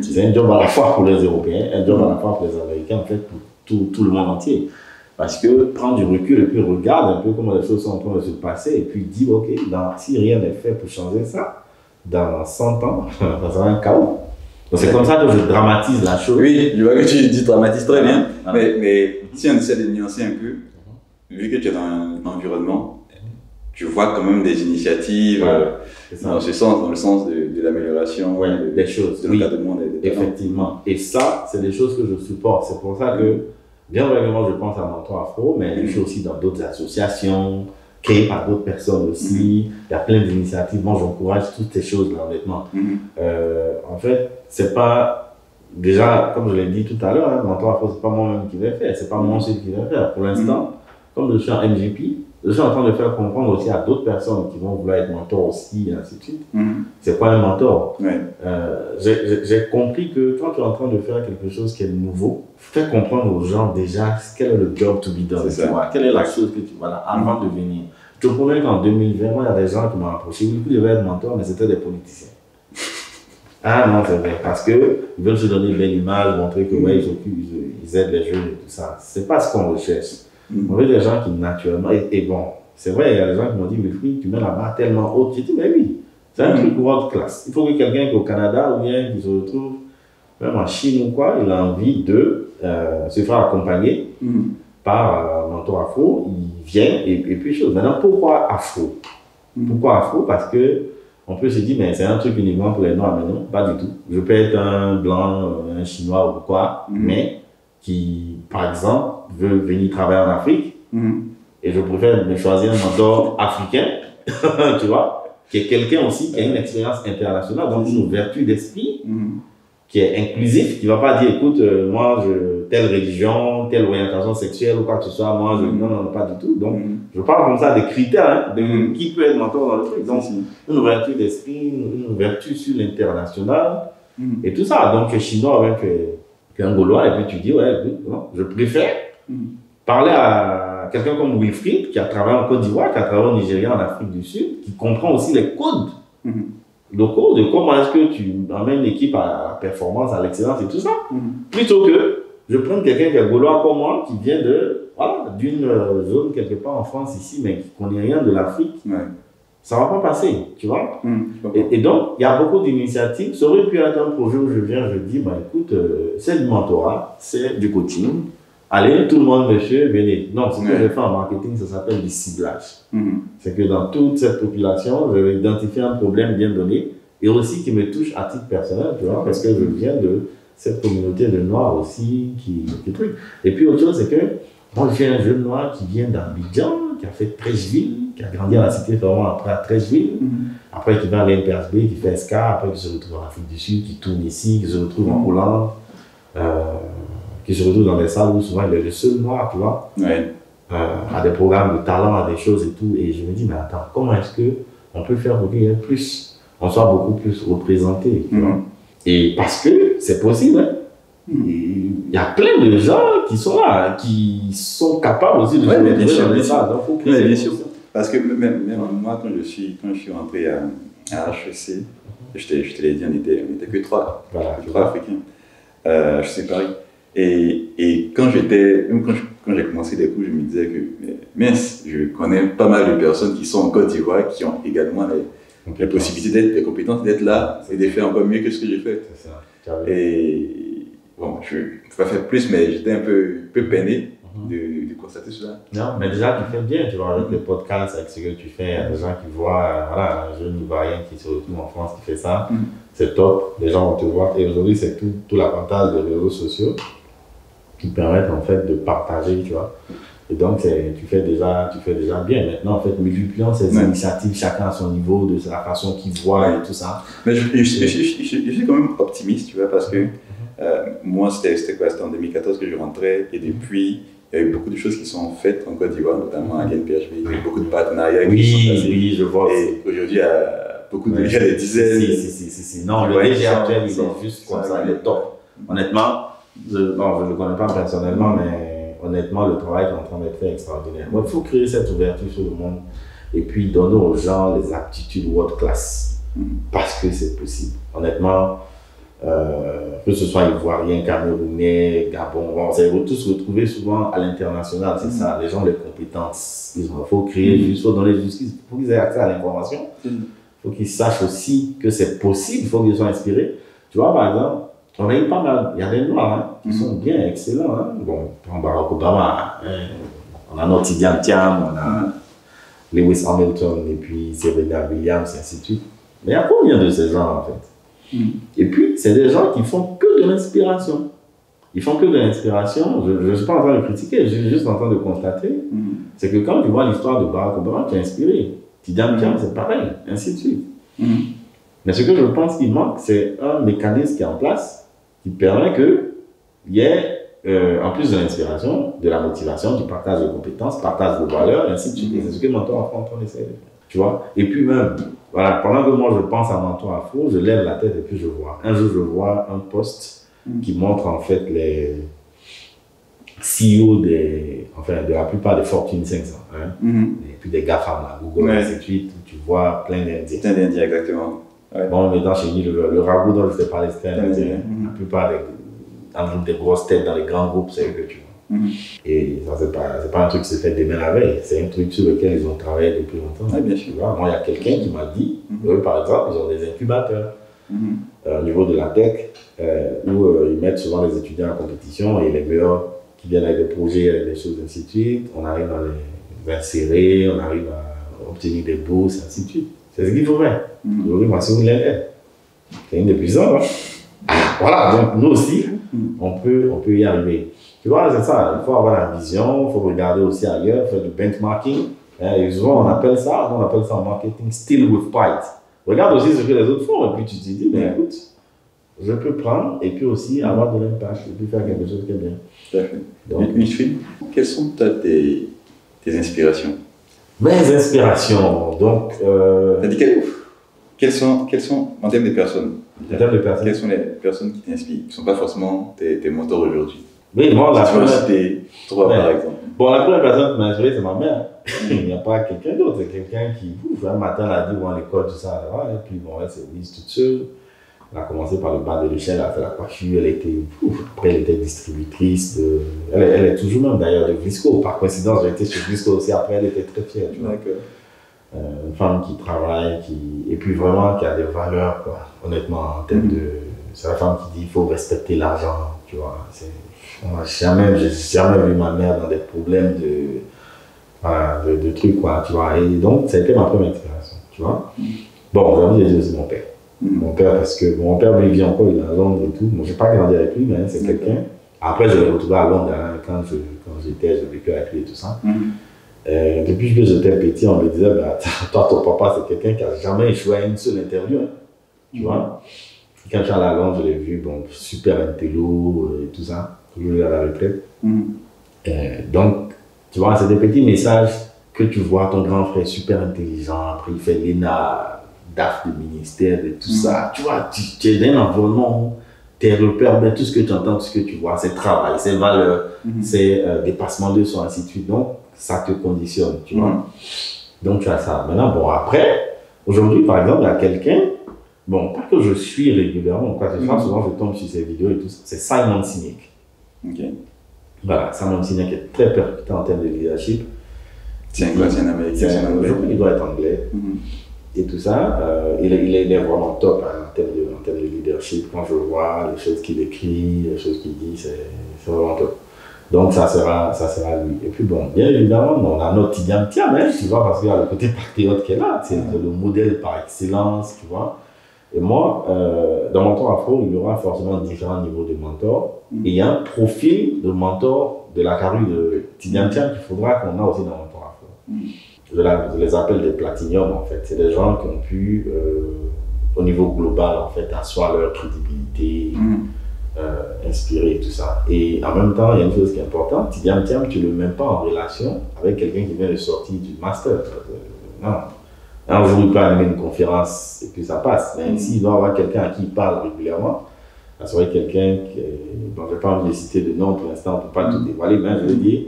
C'est un job à la fois pour les Européens, un job à la fois pour les Américains, en fait, pour tout le monde entier. Parce que prendre du recul et puis regarde un peu comment les choses sont en train de se passer et puis dire, ok, si rien n'est fait pour changer ça, dans 100 ans, ça sera un chaos. Donc c'est comme ça que je dramatise la chose. Oui, je vois que tu dramatises très bien. Mais si on essaie de nuancer un peu, vu que tu es dans un environnement, tu vois quand même des initiatives dans ce sens, dans le sens de l'amélioration des choses, de l'encadrement des effectivement. Et ça, c'est des choses que je supporte. C'est pour ça que, bien évidemment, je pense à Menton Afro, mais je suis aussi dans d'autres associations, créées par d'autres personnes aussi. Il y a plein d'initiatives. Moi, j'encourage toutes ces choses-là, honnêtement. En fait, c'est pas... Déjà, comme je l'ai dit tout à l'heure, hein, Menton Afro, c'est pas moi-même qui vais faire. C'est pas moi seul qui vais faire. Pour l'instant, comme je suis en MGP, je suis en train de faire comprendre aussi à d'autres personnes qui vont vouloir être mentors aussi, et ainsi de suite. C'est quoi un mentor? J'ai compris que quand tu es en train de faire quelque chose qui est nouveau, fais comprendre aux gens déjà quel est le job to be done. Quelle est la chose que tu vois avant de venir. Je te promets qu'en 2020, il y a des gens qui m'ont approché. Ils devaient être mentors, mais c'était des politiciens. Ah non, c'est vrai. Parce qu'ils veulent se donner une belle image, montrer que ils aident les jeunes et tout ça. C'est pas ce qu'on recherche. On veut des gens qui naturellement. Et bon, c'est vrai, il y a des gens qui m'ont dit, mais oui, tu mets la barre tellement haute. J'ai dit, mais oui, c'est un truc world class. Il faut que quelqu'un qui est au Canada ou bien qui se retrouve, même en Chine ou quoi, il a envie de se faire accompagner par Menton Afro. Il vient et puis chose. Maintenant, pourquoi Afro? Pourquoi Afro? Parce que on peut se dire, mais c'est un truc uniquement pour les Noirs, mais non, pas du tout. Je peux être un blanc, un chinois ou quoi, mais qui, par exemple, veut venir travailler en Afrique, et je préfère me choisir un mentor africain, tu vois, qui est quelqu'un aussi qui a une expérience internationale, donc une ouverture d'esprit, qui est inclusif, qui ne va pas dire, écoute, moi, telle religion, telle orientation sexuelle ou quoi que ce soit, moi, non, pas du tout. Donc, je parle comme ça des critères de qui peut être mentor dans le truc. Donc, une ouverture d'esprit, une ouverture sur l'international, et tout ça. Donc, chinois avec qu'un Gaulois, et puis tu dis, ouais, non, je préfère parler à quelqu'un comme Wilfried, qui a travaillé en Côte d'Ivoire, qui a travaillé au Nigeria, en Afrique du Sud, qui comprend aussi les codes locaux de comment est-ce que tu emmènes l'équipe à la performance, à l'excellence et tout ça, plutôt que je prends quelqu'un qui est Gaulois comme moi, qui vient d'une zone quelque part en France ici, mais qui ne connaît rien de l'Afrique. Ça ne va pas passer, tu vois. Et donc, il y a beaucoup d'initiatives. Ça aurait pu être un projet où je viens, je dis, bah, écoute, c'est du mentorat, c'est du coaching. Allez, tout le monde, monsieur, venez. Non, ce que je fais en marketing, ça s'appelle du ciblage. C'est que dans toute cette population, je vais identifier un problème bien donné et aussi qui me touche à titre personnel, tu vois, parce que je viens de cette communauté de Noirs aussi qui truc. Et puis, autre chose, c'est que moi, j'ai un jeune Noir qui vient d'Abidjan, qui a fait Treichville, qui a grandi à la cité Ferrand après à Treichville, après qui va à l'NPSB, qui fait SK, après qui se retrouve en Afrique du Sud, qui tourne ici, qui se retrouve en Hollande, qui se retrouve dans des salles où souvent il est le seul Noir, tu vois, à des programmes de talent, à des choses et tout. Et je me dis, mais attends, comment est-ce qu'on peut faire pour qu'il y ait plus, on soit beaucoup plus représenté, tu vois. Et parce que c'est possible, hein. Il y a plein de gens qui sont là, qui sont capables aussi de mais bien sûr, bien sûr. Donc, bien sûr. Parce que même moi, quand je suis rentré à HEC, je te l'ai dit, on était que trois Africains. Je sais Paris. Et quand j'ai commencé les cours, je me disais que, mince, je connais pas mal de personnes qui sont en Côte d'Ivoire, qui ont également les possibilités, les compétences d'être là et de faire encore mieux que ce que j'ai fait. C'est ça. Et bon, je ne peux pas faire plus, mais j'étais un peu peiné de constater cela. Non, mais déjà, tu fais bien, tu vois, avec les podcasts, avec ce que tu fais, il y a des gens qui voient, voilà, un jeune Ivoirien qui se retrouve en France qui fait ça, c'est top, les gens vont te voir. Et aujourd'hui, c'est tout l'avantage des réseaux sociaux. qui permettent en fait de partager, tu vois. Et donc, tu fais déjà bien. Maintenant, en fait, multipliant ces initiatives, chacun à son niveau, de la façon qu'il voit et tout ça. Mais je suis quand même optimiste, tu vois, parce que moi, c'était quoi? C'était en 2014 que je rentrais, et depuis, il y a eu beaucoup de choses qui sont faites en Côte d'Ivoire, notamment à GNPHB. Il y a eu beaucoup de partenariats qui sont passés. Oui, je vois. Et aujourd'hui, il y a beaucoup de il y a des dizaines. Si. Non, le DG actuel, il est juste comme ça, il est top. Honnêtement, je ne le connais pas personnellement, mais honnêtement, le travail qui est en train d'être fait est extraordinaire. Il faut créer cette ouverture sur le monde et puis donner aux gens les aptitudes world class parce que c'est possible. Honnêtement, que ce soit Ivoirien, Camerounais, Gabon, on s'est tous retrouvés souvent à l'international, c'est ça. Les gens ont les compétences. Il faut créer, il faut donner justice, il faut qu'ils aient accès à l'information. Il faut qu'ils sachent aussi que c'est possible, il faut qu'ils soient inspirés. Tu vois, par exemple, on a eu pas mal, il y a des Noirs qui sont bien excellents. Bon, Barack Obama, on a notre Tidiane, on a Lewis Hamilton, et puis Serena Williams, et ainsi de suite. Mais il y a combien de ces gens en fait? Et puis, c'est des gens qui font que de l'inspiration. Ils font que de l'inspiration. Je ne suis pas en train de critiquer, je suis juste en train de constater. C'est que quand tu vois l'histoire de Barack Obama, tu es inspiré. Tidiane, c'est pareil, ainsi de suite. Mais ce que je pense qu'il manque, c'est un mécanisme qui est en place qui permet qu'il y ait, en plus de l'inspiration, de la motivation, du partage de compétences, partage de valeurs, et ainsi de suite. Et c'est ce que Mentor Afro essaie de faire. Tu vois? Et puis même, voilà, pendant que moi je pense à Mentor Afro, je lève la tête et puis je vois. Un jour, je vois un post qui montre en fait les CEO de la plupart des Fortune 500. Et puis des GAFAM, Google, et ainsi de suite, où tu vois plein d'Indiens. Plein d'Indiens, exactement. Ouais. Bon, maintenant, chez nous, le ragoût dont je t'ai parlé, c'était un Indien. La plupart des grosses têtes dans les grands groupes, c'est eux que tu vois. Et ça, c'est pas un truc qui se fait demain la veille. C'est un truc sur lequel ils ont travaillé depuis longtemps. Bien sûr. Moi, il y a quelqu'un qui m'a dit, eux, par exemple, ils ont des incubateurs au niveau de la tech, où ils mettent souvent les étudiants en compétition et les meilleurs qui viennent avec des projets, avec des choses, ainsi de suite. On arrive à les insérer, on arrive à obtenir des bourses, ainsi de suite. C'est ce qu'il faut faire. Aujourd'hui, moi, si vous l'avez, c'est une des puissances. Voilà, donc nous aussi, on peut y arriver. Tu vois, c'est ça, il faut avoir la vision, il faut regarder aussi ailleurs, faire du benchmarking. Et souvent, on appelle ça en marketing, still with pride. Regarde aussi ce que les autres font, et puis tu te dis, mais écoute, je peux prendre et puis aussi avoir de l'impact, et puis faire quelque chose qui est bien. Tout à fait. Donc, Wilfried, quelles sont tes inspirations? Mes inspirations, donc... T'as dit quelles sont, en termes de personnes, quelles sont les personnes qui t'inspirent, qui ne sont pas forcément tes mentors aujourd'hui? Oui, moi, la première... citer trois, par exemple. Bon, la première personne qui m'a inspiré, c'est ma mère. Il n'y a pas quelqu'un d'autre, c'est quelqu'un qui, un matin, elle a dit, bon, à l'école, tout ça, et puis bon, elle s'est mise toute seule. Elle a commencé par le bas de l'échelle, elle a fait la coiffure, après elle était distributrice elle est toujours même d'ailleurs de Vlisco. Par coïncidence, j'ai été chez Vlisco aussi, après elle était très fière, tu vois. Une femme qui travaille, et puis vraiment qui a des valeurs, quoi. Honnêtement, en termes de... C'est la femme qui dit, il faut respecter l'argent, tu vois. J'ai jamais vu ma mère dans des problèmes de trucs, quoi, tu vois. Et donc, ça a été ma première inspiration, tu vois. Bon, aujourd'hui, j'ai dit aussi mon père. Mon père, parce que mon père, lui, vit encore, il est à Londres et tout. Moi, je n'ai pas grandi avec lui, mais c'est quelqu'un. Après, je l'ai retrouvé à Londres quand j'ai vécu avec lui et tout ça. Depuis que j'étais petit, on me disait, bah, toi, ton papa, c'est quelqu'un qui n'a jamais échoué à une seule interview. Tu vois. Quand je suis allé à Londres, je l'ai vu, bon, super intello et tout ça. Toujours à la retraite. Donc, tu vois, c'est des petits messages que tu vois, ton grand frère super intelligent, après il fait l'ENA, DAF de ministère et tout ça. Tu vois, tu es dans un environnement, tes repères, ben, tout ce que tu entends, tout ce que tu vois, c'est travail, c'est valeur, c'est dépassement de soi, ainsi de suite. Donc, ça te conditionne, tu vois. Donc, tu as ça. Maintenant, bon, après, aujourd'hui, par exemple, il y a quelqu'un, bon, pas que je suis régulièrement, quoi que ce soit, souvent je tombe sur ses vidéos et tout ça, c'est Simon Sinek. Voilà, Simon Sinek est très percutant en termes de leadership. C'est un Américain, c'est un Anglais. Il doit être anglais. Et tout ça, il est vraiment top en termes de leadership. Quand je vois les choses qu'il écrit, les choses qu'il dit, c'est vraiment top. Donc ça sera lui. Et puis bon, bien évidemment, on a notre Tidiane, tu vois, parce qu'il y a le côté patriote qui est là, c'est le modèle par excellence, tu vois. Et moi, dans Mentor Afro, il y aura forcément différents niveaux de mentor. Et il y a un profil de mentor de la carrure de Tidiane Thiam qu'il faudra qu'on a aussi dans Mentor Afro. Je les appelle des platiniums, en fait. C'est des gens qui ont pu, au niveau global, en fait, asseoir leur crédibilité, inspirer tout ça. Et en même temps, il y a une chose qui est importante. Tidiane Thiam, tu ne le mets pas en relation avec quelqu'un qui vient de sortir du master. Non. Un jour, il peut animer une conférence et puis ça passe. Mais s'il doit avoir quelqu'un à qui il parle régulièrement, ça serait quelqu'un dont je n'ai pas envie de citer de nom pour l'instant, on ne peut pas tout dévoiler, mais je veux dire,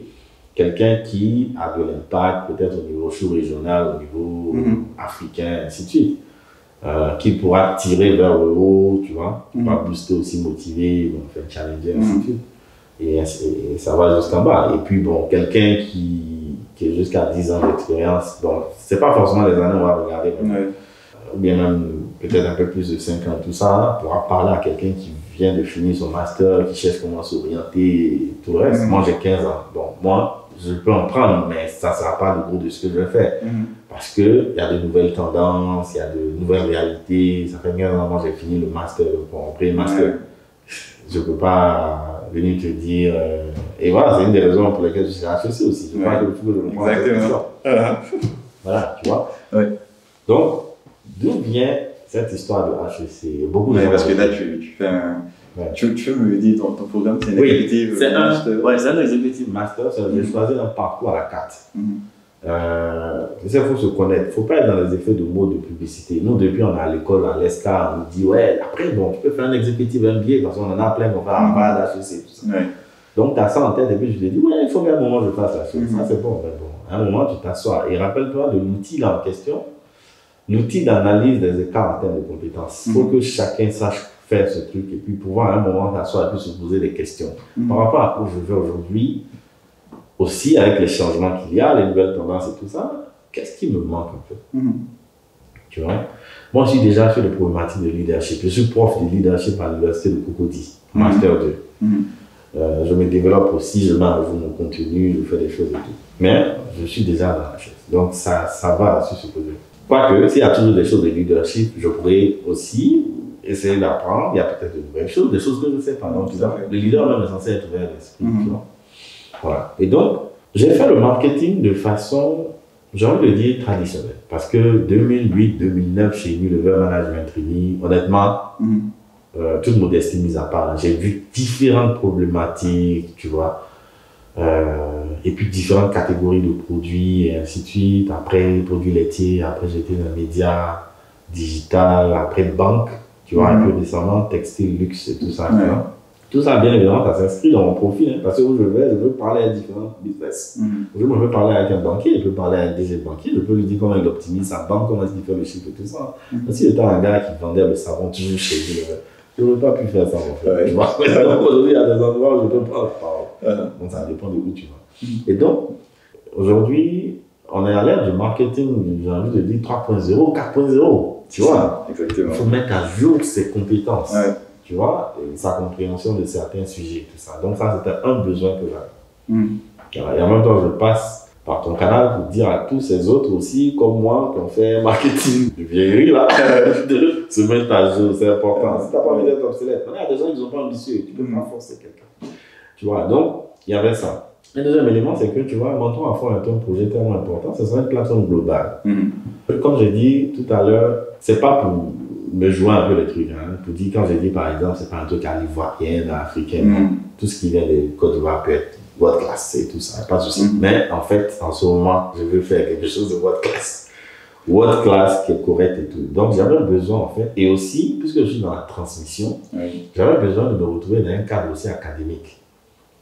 quelqu'un qui a de l'impact, peut-être au niveau sous-régional, au niveau africain, ainsi de suite, qui pourra tirer vers le haut, tu vois, qui va booster aussi, motiver, faire challenger, ainsi de suite. Et ça va jusqu'en bas. Et puis, bon, quelqu'un qui est jusqu'à 10 ans d'expérience, bon, c'est pas forcément les années où on va regarder, ou bien même peut-être un peu plus de 5 ans, tout ça, pourra parler à quelqu'un qui vient de finir son master, qui cherche comment s'orienter et tout le reste. Moi, j'ai 15 ans. Bon, moi, je peux en prendre, mais ça ne sera pas le gros de ce que je vais faire. Parce qu'il y a de nouvelles tendances, il y a de nouvelles réalités. Ça fait 15 ans, moi, j'ai fini le master, bon, pré-master. Je ne peux pas venir te dire. Et voilà, c'est une des raisons pour lesquelles je suis à HEC aussi. Je crois que le football, je le prends. Voilà, tu vois. Donc, d'où vient cette histoire de HEC? Beaucoup de gens. Parce que là, tu fais un. Tu veux me dire ton programme, c'est un executive master? Oui, c'est un executive master. J'ai choisi un parcours à la carte. Tu sais, il faut se connaître. Il ne faut pas être dans les effets de mots de publicité. Nous, depuis, on est à l'école, à l'ESCA, on nous dit, ouais, après, bon, tu peux faire un executive MBA parce qu'on en a plein, on va à HEC, tout ça. Donc, tu as ça en tête, et puis je lui ai dit, ouais, il faut qu'à un moment je fasse la chose. Ça, c'est bon, mais bon. À un moment, tu t'assois. Et rappelle-toi de l'outil là en question, l'outil d'analyse des écarts en termes de compétences. Il faut que chacun sache faire ce truc et puis pouvoir à un moment t'asseoir et puis se poser des questions. Par rapport à où je vais aujourd'hui, aussi avec les changements qu'il y a, les nouvelles tendances et tout ça, qu'est-ce qui me manque un peu? Tu vois? Moi, j'ai déjà fait des problématiques de leadership. Je suis prof de leadership à l'université de Cocody, Master 2. Je me développe aussi, je mets à jour mon contenu, je fais des choses et tout. Mais je suis déjà dans la chose. Donc, ça va sur ce côté. Quoique, s'il y a toujours des choses de leadership, je pourrais aussi essayer d'apprendre. Il y a peut-être de nouvelles choses, des choses que je ne sais pas. Donc, le leader même est censé être ouvert d'esprit. Voilà. Et donc, j'ai fait le marketing de façon, j'ai envie de dire, traditionnelle. Parce que 2008-2009, chez Unilever Management Training, honnêtement, toute modestie mise à part, j'ai vu différentes problématiques, tu vois, et puis différentes catégories de produits, et ainsi de suite. Après, produits laitiers, après j'étais dans les médias, digital, après banque, tu vois, un peu récemment, textile, luxe et tout ça. Tout ça, bien évidemment, ça s'inscrit dans mon profil, hein, parce que où je veux parler à différents business. Je veux parler avec un banquier, je peux parler à un DG de banquier, je peux lui dire comment il optimise sa banque, comment est-ce qu'il fait le chiffre et tout ça. Si j'étais un gars qui vendait le savon toujours chez lui, je n'aurais pas pu faire ça en fait. Tu vois, aujourd'hui, il y a des endroits où je peux pas parler. Donc ça dépend de où tu vas. Et donc, aujourd'hui, on est à l'ère du marketing, j'ai envie de dire 3.0, 4.0. Tu vois, exactement. Il faut mettre à jour ses compétences. Tu vois, et sa compréhension de certains sujets, tout ça. Donc ça, c'était un besoin que j'avais. Et en même temps, je passe par ton canal pour dire à tous ces autres aussi, comme moi, qui ont fait marketing de vieillerie, là, de se mettre à jour, c'est important. Si tu n'as pas envie d'être obsolète, il y a des gens qui ne sont pas ambitieux, tu ne peux pas forcer quelqu'un. Tu vois, donc, il y avait ça. Un deuxième élément, c'est que, tu vois, Mentor Afro est un projet tellement important, ce sera une plateforme globale. Comme j'ai dit tout à l'heure, c'est pas pour me jouer un peu les trucs, hein, pour dire, quand j'ai dit par exemple, c'est pas un truc à l'ivoirien, africain, tout ce qui vient de Côte d'Ivoire peut être world class et tout ça, pas de souci. Mais en fait, en ce moment, je veux faire quelque chose de world class. World class qui est correct et tout. Donc j'avais besoin en fait, et aussi, puisque je suis dans la transmission, j'avais besoin de me retrouver dans un cadre aussi académique.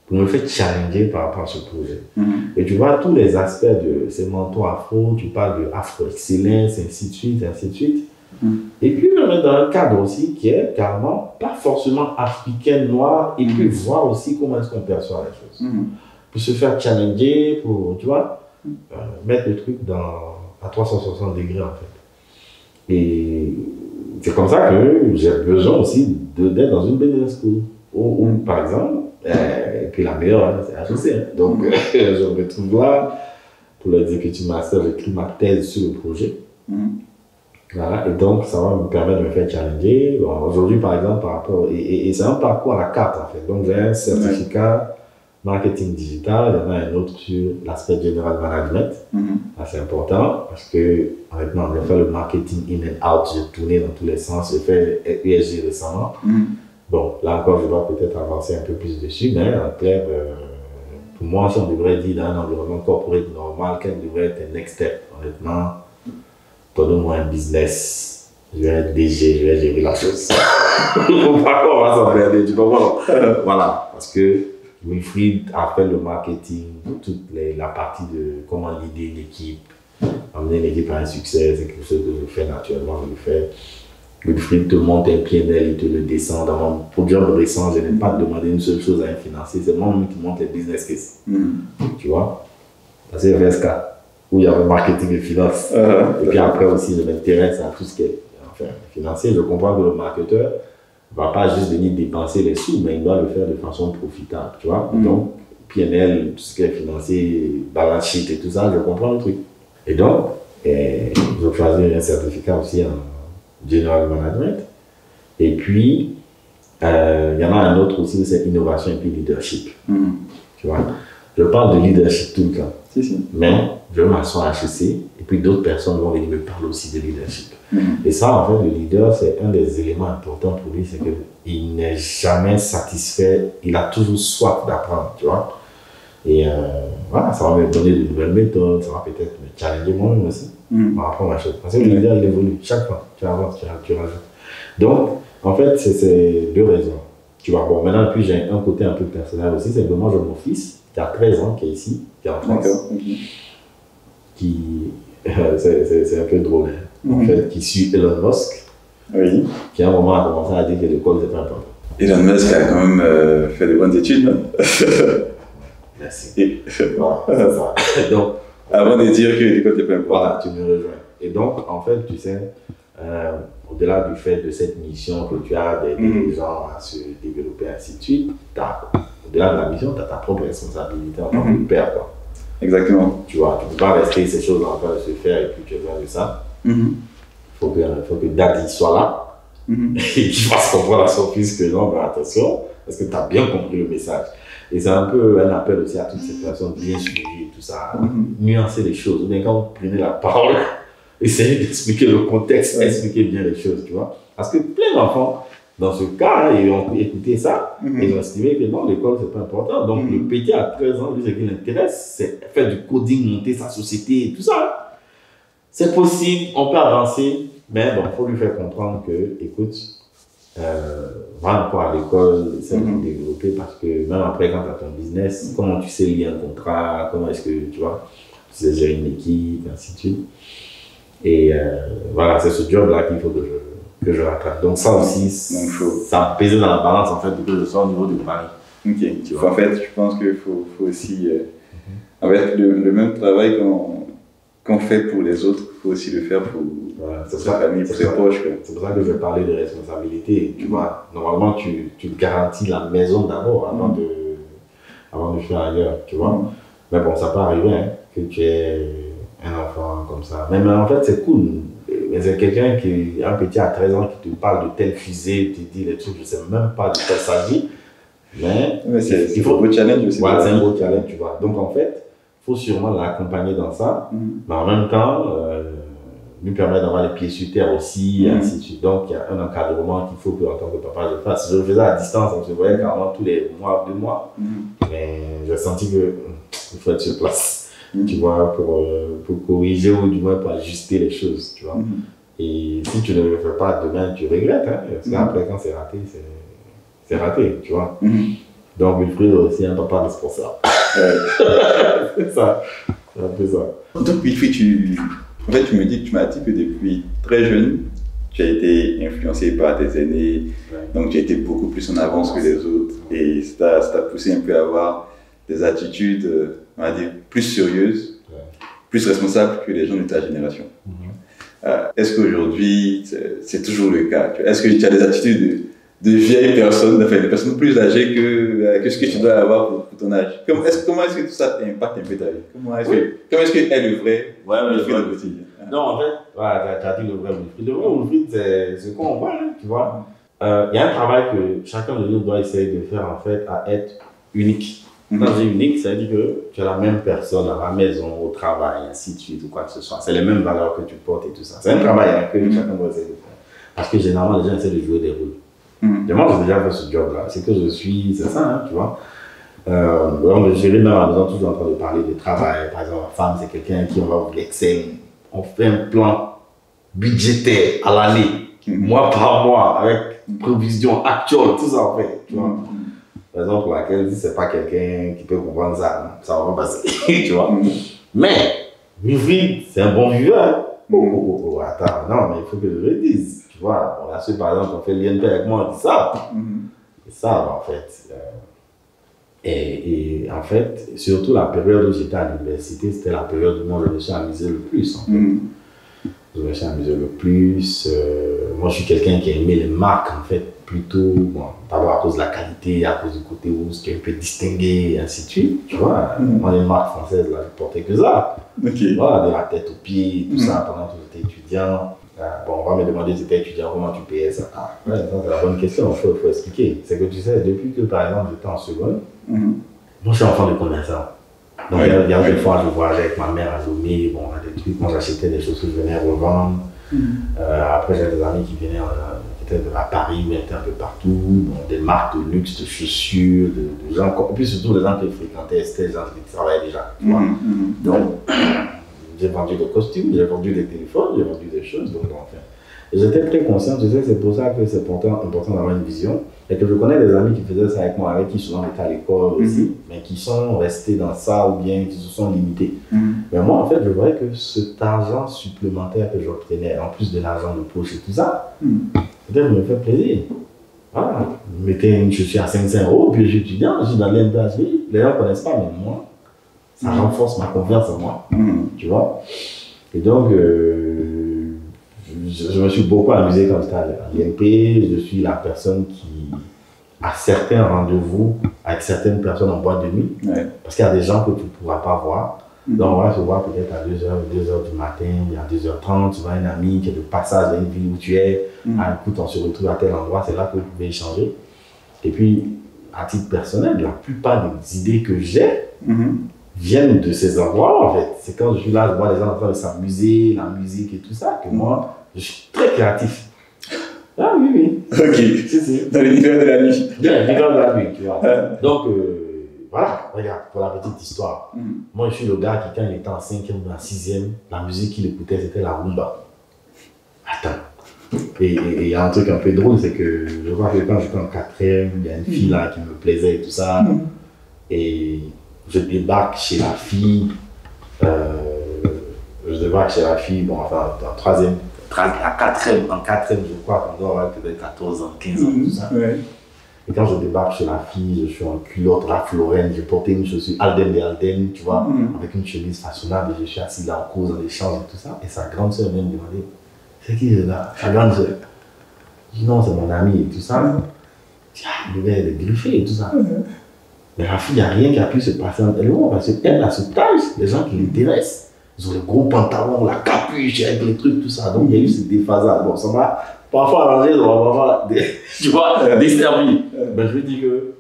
Pour me faire challenger par rapport à ce projet. Et tu vois, tous les aspects de ces mentors afro, tu parles de afro-excellence, ainsi de suite, ainsi de suite. Et puis, on est dans un cadre aussi qui est carrément pas forcément africain, noir, et puis voir aussi comment est-ce qu'on perçoit les choses. Pour se faire challenger, pour, tu vois, mettre le truc à 360 degrés, en fait. Et c'est comme ça que j'ai besoin aussi d'être dans une business school. Où, par exemple, et puis la meilleure, hein, c'est HEC. Hein. Donc, je me retrouve là pour l'executive master, j'écris ma thèse sur le projet. Voilà, et donc ça va me permettre de me faire challenger. Bon, aujourd'hui, par exemple, par rapport. Et c'est un parcours à la carte, en fait. Donc, j'ai un certificat marketing digital, il y en a un autre sur l'aspect general management. C'est important parce que, honnêtement, j'ai fait le marketing in and out, j'ai tourné dans tous les sens, j'ai fait ESG récemment. Bon, là encore, je dois peut-être avancer un peu plus dessus, mais en clair, pour moi, si on devrait dire dans un environnement corporate normal, quel devrait être un next step, honnêtement, donne-moi un business, je vais être DG, je vais gérer la chose. On va s'emmerder, tu comprends? Voilà, parce que Wilfried a fait le marketing, toute la partie de comment leader une équipe, amener une équipe à un succès, c'est quelque chose que je fais naturellement, je le fais. Wilfried te monte un PNL, il te le descend. Dans mon programme récent, je n'ai pas demandé une seule chose à un financier, c'est moi-même qui monte les business case. Tu vois? C'est VSK, où il y a le marketing et finance. Et puis après aussi, je m'intéresse à tout ce qui est financier. Je comprends que le marketeur ne va pas juste venir dépenser les sous, mais il doit le faire de façon profitable. Tu vois? Donc, PNL, tout ce qui est financier, balance sheet et tout ça, je comprends le truc. Et donc, j'ai choisi un certificat aussi en General Management. Et puis, il y en a un autre aussi, c'est innovation et puis leadership. Tu vois? Je parle de leadership tout le temps. Mais je m'assois à HEC et puis d'autres personnes vont venir me parler aussi de leadership. Et ça, en fait, le leader, c'est un des éléments importants pour lui, c'est qu'il n'est jamais satisfait, il a toujours soif d'apprendre, tu vois. Et voilà, ça va me donner de nouvelles méthodes, ça va peut-être me challenger moi-même aussi par rapport à ma chose. Parce que le leader, il évolue chaque fois, tu avances, tu rajoutes. Donc, en fait, c'est deux raisons. Tu vois, bon, maintenant, puis j'ai un côté un peu personnel aussi, c'est que moi, j'ai mon fils qui a 13 ans, qui est ici, qui est en France, qui, c'est un peu drôle, hein. En fait, qui suit Elon Musk, qui à un moment a commencé à dire que l'école, c'est pas important. Elon Musk a quand même fait de bonnes études, non? Merci. Voilà, c'est ça. Donc, avant de dire que l'école n'était pas importante. Voilà, tu me rejoins. Et donc, en fait, tu sais, au-delà du fait de cette mission que tu as d'aider les gens à se développer, ainsi de suite, au-delà de la mission, tu as ta propre responsabilité en tant que père, quoi. Exactement. Tu vois, tu ne peux pas rester ces choses en train de se faire et puis tu regardes ça. Il faut que Daddy soit là et qu'il fasse comprendre à son fils que non, mais attention, parce que tu as bien compris le message. Et c'est un peu un appel aussi à toutes ces personnes bien suivies et tout ça, nuancer les choses. Ou bien quand vous prenez la parole, essayez d'expliquer le contexte, expliquer bien les choses, tu vois. Parce que plein d'enfants, dans ce cas, ils ont écouté ça et ils ont estimé que non, l'école, c'est pas important. Donc, le petit à 13 ans, lui, ce qui l'intéresse, c'est faire du coding, monter sa société et tout ça. C'est possible, on peut avancer, mais bon, il faut lui faire comprendre que, écoute, va encore à l'école, essaie de te développer parce que même après, quand tu as ton business, comment tu sais lier un contrat, comment est-ce que, tu vois, tu sais gérer une équipe, ainsi de suite. Et voilà, c'est ce job-là qu'il faut que je rattrape. Donc ça aussi, ça me pesait dans la balance en fait, que je sois au niveau du Paris. Ok, tu vois. En fait, je pense qu'il faut aussi, en fait, le même travail qu'on fait pour les autres, il faut aussi le faire pour sa famille, pour ses proches. C'est pour ça que je vais parler de responsabilité. Tu vois, normalement, tu garantis la maison d'abord avant de faire ailleurs, tu vois. Mais bon, ça peut arriver hein, que tu aies un enfant comme ça. Mais en fait, c'est cool. Mais c'est quelqu'un un petit à 13 ans qui te parle de telle fusée, te dit les trucs, je ne sais même pas de quoi il s'agit. Mais il faut un beau challenge aussi. Ouais, c'est un beau challenge, tu vois. Donc en fait, il faut sûrement l'accompagner dans ça, mais en même temps, lui permettre d'avoir les pieds sur terre aussi, et ainsi de suite. Donc il y a un encadrement qu'il faut que, en tant que papa, je fasse. Je le faisais à distance, on se voyait carrément tous les mois, 2 mois. Mais j'ai senti qu'il faut être sur place. Tu vois, pour corriger ou du moins pour ajuster les choses, tu vois. Et si tu ne le fais pas demain, tu regrettes, hein, parce qu'après, quand c'est raté, c'est raté, tu vois. Donc, Wilfried est aussi un papa responsable. C'est ça, c'est un peu ça. Donc, Wilfried, tu me dis, tu m'as dit que depuis très jeune, tu as été influencé par tes aînés, donc tu as été beaucoup plus en avance que les autres, et ça t'a poussé un peu à avoir des attitudes, on va dire, plus sérieuses, plus responsables que les gens de ta génération. Est-ce qu'aujourd'hui, c'est toujours le cas? Est-ce que tu as des attitudes de vieilles personnes, enfin, des personnes plus âgées que ce que tu dois avoir pour ton âge. Comment est-ce que tout ça impacte un peu ta vie? Comment est-ce que est le vrai Wilfried au quotidien? Non, en fait, tu as dit le vrai Wilfried. Le vrai Wilfried, c'est ce qu'on voit, hein, tu vois. Il y a un travail que chacun de nous doit essayer de faire, en fait, à être unique. Quand je dis unique, ça veut dire que tu es la même personne à la maison, au travail, ainsi de suite, ou quoi que ce soit. C'est les mêmes valeurs que tu portes et tout ça. C'est un travail hein, que chacun doit essayer de faire. Parce que généralement, les gens essaient de jouer des rôles. Et moi, j'ai déjà fait ce job-là. C'est que je suis, c'est ça, hein, tu vois. Je suis même à la maison toujours en train de parler de travail. Par exemple, ma femme, c'est quelqu'un qui va au Excel. On fait un plan budgétaire à l'année, mois par mois, avec prévision actuelle, tout ça en fait, tu vois. Par exemple, pour laquelle dit c'est pas quelqu'un qui peut comprendre ça, ça va pas passer, tu vois. Mais, Wilfried, c'est un bon viveur. Attends, non, mais il faut que je le dise, tu vois. On a su, par exemple, on fait l'INP avec moi, on dit ça. Et ça, en fait. Et en fait, surtout la période où j'étais à l'université, c'était la période où moi je me suis amusé le plus, en fait. Je me suis amusé le plus. Moi, je suis quelqu'un qui a aimé les marques, en fait, plutôt, bon, d'abord à cause de la qualité, à cause du côté où ce qui est un peu distingué, et ainsi de suite. Tu vois, moi, les marques françaises, là, je portais que ça. Voilà, de la tête aux pieds, tout ça, pendant que j'étais étudiant. Bon, on va me demander si tu étais étudiant, comment tu payais ça. Ouais, ça, c'est la bonne question, il faut expliquer. C'est que tu sais, depuis que, par exemple, j'étais en seconde, moi, je suis enfant de commerçant. Donc, il y a des fois, je voyageais avec ma mère à Lomé, bon, des trucs, moi j'achetais des choses que je venais revendre. Après, j'avais des amis qui venaient, qui étaient à Paris, mais étaient un peu partout, bon, des marques de luxe, de chaussures, de gens, et puis surtout les gens qui fréquentaient, c'était des gens qui travaillaient déjà, tu vois. Donc, j'ai vendu des costumes, j'ai vendu des téléphones, j'ai vendu des choses, donc enfin. Et j'étais très conscient, tu sais, c'est pour ça que c'est important d'avoir une vision. Et que je connais des amis qui faisaient ça avec moi, avec qui souvent j'étais à l'école aussi, mais qui sont restés dans ça ou bien qui se sont limités. Mais moi, en fait, je voyais que cet argent supplémentaire que j'obtenais, en plus de l'argent de poche et tout ça, peut-être me fait plaisir. Voilà, je mettais une chaussure à 500 €, puis j'étudiant, je suis dans l'MPHB, les gens ne connaissent pas, mais moi, ça renforce ma confiance en moi, tu vois. Et donc, je me suis beaucoup amusé comme ça à l'INP. Je suis la personne qui a certains rendez-vous avec certaines personnes en boîte de nuit. Parce qu'il y a des gens que tu ne pourras pas voir. Donc, on va se voir peut-être à 2h du matin, à 2h30. Tu vois un ami qui est de passage dans une ville où tu es. Ah, écoute, on se retrouve à tel endroit, c'est là que vous pouvez échanger. Et puis, à titre personnel, la plupart des idées que j'ai viennent de ces endroits en fait. C'est quand je suis là, je vois les gens en train de s'amuser, la musique et tout ça, que moi, je suis très créatif. Ah oui. Ok. Si. Dans l'univers de la nuit. Bien, l'univers de la nuit, tu vois. Donc, voilà, regarde, pour la petite histoire. Moi, je suis le gars qui, quand il était en 5e ou en 6e, la musique qu'il écoutait, c'était la rumba. Attends. Et il y a un truc un peu drôle, c'est que je vois que quand j'étais en 4e, il y a une fille là qui me plaisait et tout ça. Et je débarque chez la fille. Bon, enfin, en 3e, en 4e, je crois qu'on doit avoir peut-être 14 ans, 15 ans, tout ça. Et quand je débarque chez la fille, je suis en culotte, la Florène, j'ai porté une chaussure Alden et Alden, tu vois, avec une chemise façonnable, et je suis assis là en cause, en échange et tout ça. Et sa grande sœur vient me demander, c'est qui là? Sa grande sœur. Je dis non, c'est mon ami et tout ça. Je dis, le gars, il est griffé et tout ça. Mais la fille, il n'y a rien qui a pu se passer entre elle, parce qu'elle a ce taille, les gens qui l'intéressent. Ils ont les gros pantalons, la capuche avec les trucs, tout ça. Donc il y a eu ce déphasage. Bon, ça m'a parfois arrangé, ça m'a parfois, tu vois, desservi. Mais je veux dire que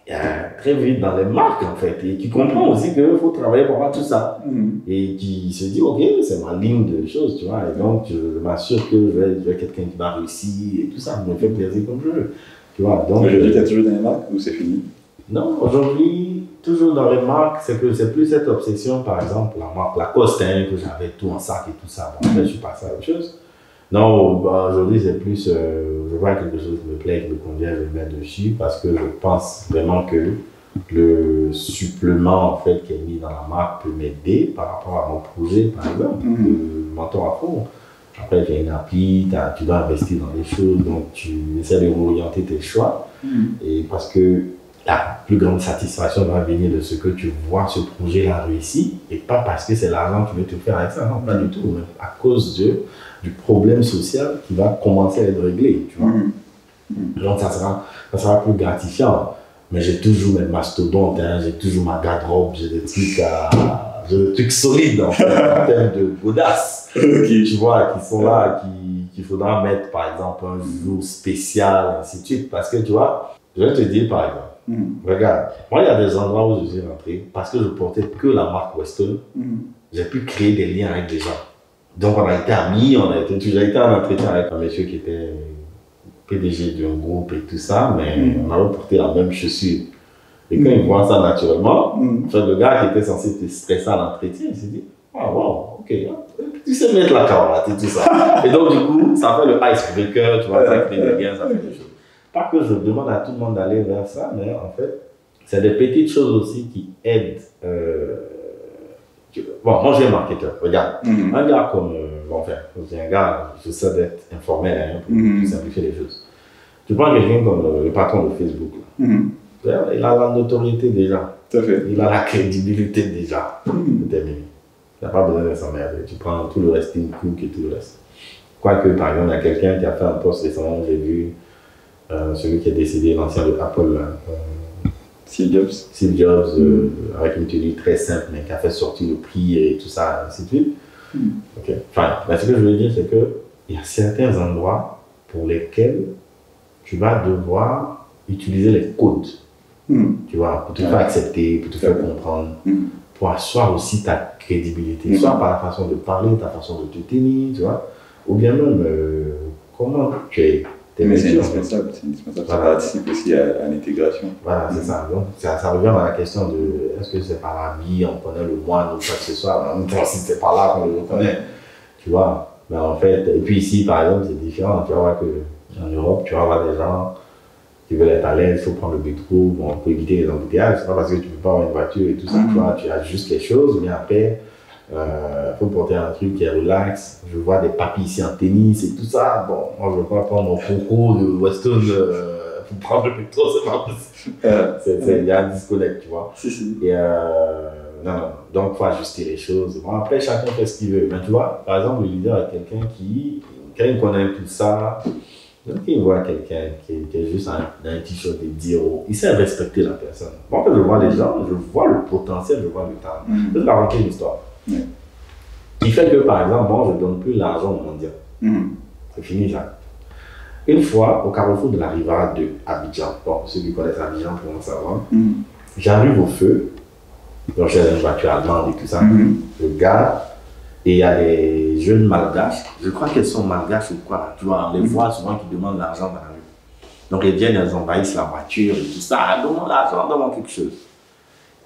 il y a très vite dans les marques en fait, et qui comprend aussi qu'il faut travailler pour avoir tout ça. Et qui se dit, ok, c'est ma ligne de choses, tu vois. Et donc je m'assure que je vais être quelqu'un qui va réussir et tout ça. Me fait plaisir comme je veux. Tu vois, donc. Aujourd'hui, tu es toujours dans les marques ou c'est fini? Non, aujourd'hui, toujours dans les marques, c'est que c'est plus cette obsession, par exemple, la marque Lacoste, que j'avais tout en sac et tout ça. Bon, après, je suis passé à autre chose. Non, aujourd'hui, c'est plus, je vois quelque chose qui me plaît, qui me convient, je le mets dessus, parce que je pense vraiment que le supplément, en fait, qui est mis dans la marque peut m'aider par rapport à mon projet, par exemple, de mentor à fond. Après, tu as une appli, tu dois investir dans des choses, donc tu essaies de orienter tes choix. Et parce que la plus grande satisfaction va venir de ce que tu vois ce projet-là réussi, et pas parce que c'est l'argent que tu veux te faire avec ça, non, pas du tout, mais à cause du problème social qui va commencer à être réglé, tu vois. Donc, ça sera plus gratifiant. Mais j'ai toujours mes mastodontes, hein, j'ai toujours ma garde-robe, j'ai des trucs solides en termes d'audace. Tu vois, qui sont là, qu'il faudra mettre, par exemple, un jour spécial, ainsi de suite. Parce que, tu vois, je vais te dire, par exemple, regarde, moi, il y a des endroits où je suis rentré, parce que je portais que la marque Weston, j'ai pu créer des liens avec des gens. Donc, on a été amis, j'ai été en entretien avec un monsieur qui était PDG d'un groupe et tout ça, mais on avait porté la même chaussure. Et quand il voit ça naturellement, le gars qui était censé te stresser à l'entretien, il s'est dit, ah wow, ok, tu sais mettre la cravate et tout ça. Et donc du coup, ça fait le icebreaker, tu vois, ça crée des liens, ça fait des choses. Pas que je demande à tout le monde d'aller vers ça, mais en fait, c'est des petites choses aussi qui aident. Bon, moi j'ai un marketeur, regarde, un gars comme, c'est un gars, j'essaie d'être informel hein, pour simplifier les choses. Tu prends quelqu'un comme le patron de Facebook, là. Il a la notoriété déjà, tout à fait. Il a la crédibilité déjà, c'est terminé. Il n'a pas besoin de s'emmerder, tu prends tout le reste, Tim Cook et tout le reste. Quoique, par exemple, il y a quelqu'un qui a fait un post récemment, j'ai vu celui qui est décédé, l'ancien de Apple, Steve Jobs. Steve Jobs, avec une tenue très simple, mais qui a fait sortir le prix et tout ça, ainsi de suite. Ok. Enfin, mais ce que je veux dire, c'est qu'il y a certains endroits pour lesquels tu vas devoir utiliser les codes. Tu vois, pour te faire accepter, pour te faire comprendre, pour asseoir aussi ta crédibilité, soit par la façon de parler, ta façon de te tenir, tu vois, ou bien même comment tu es. Mais c'est indispensable, voilà. Ça participe aussi à l'intégration. Voilà, c'est ça. Donc, ça revient à la question de est-ce que c'est par l'habit, on connaît le moine ou quoi que ce soit, en même temps, si c'est par là qu'on le reconnaît, tu vois. Mais en fait, et puis ici, par exemple, c'est différent. Tu vas voir qu'en Europe, tu vas avoir des gens qui veulent être à l'aise, il faut prendre le métro, bon, pour éviter les embouteillages. C'est pas parce que tu ne peux pas avoir une voiture et tout ça, tu vois, tu ajustes les choses, mais après, il faut porter un truc qui est relax. Je vois des papis ici en tennis et tout ça. Bon, moi, je ne veux pas prendre mon concours de Weston pour prendre le métro, c'est pas possible. Il y a un disconnect, tu vois. Et non. Donc, il faut ajuster les choses. Bon, après, chacun fait ce qu'il veut. Mais tu vois, par exemple, le leader est quelqu'un qui, quand il connaît tout ça, donc il voit quelqu'un qui est juste dans un t-shirt et dire, il sait respecter la personne. Moi, quand je vois les gens, je vois le potentiel, je vois le talent. Je vais te raconter une histoire. Qui fait que, par exemple, moi, je ne donne plus l'argent au mendiant. C'est fini, là. Une fois, au carrefour de la Riva de Abidjan, bon, ceux qui connaissent Abidjan pourront savoir, j'arrive au feu, donc j'ai une voiture allemande et tout ça, je garde, et il y a des jeunes malgaches, je crois qu'elles sont malgaches ou quoi, tu vois, on les voit souvent qui demandent l'argent dans la rue. Donc elles viennent, elles envahissent la voiture et tout ça, demandent l'argent, demandent quelque chose.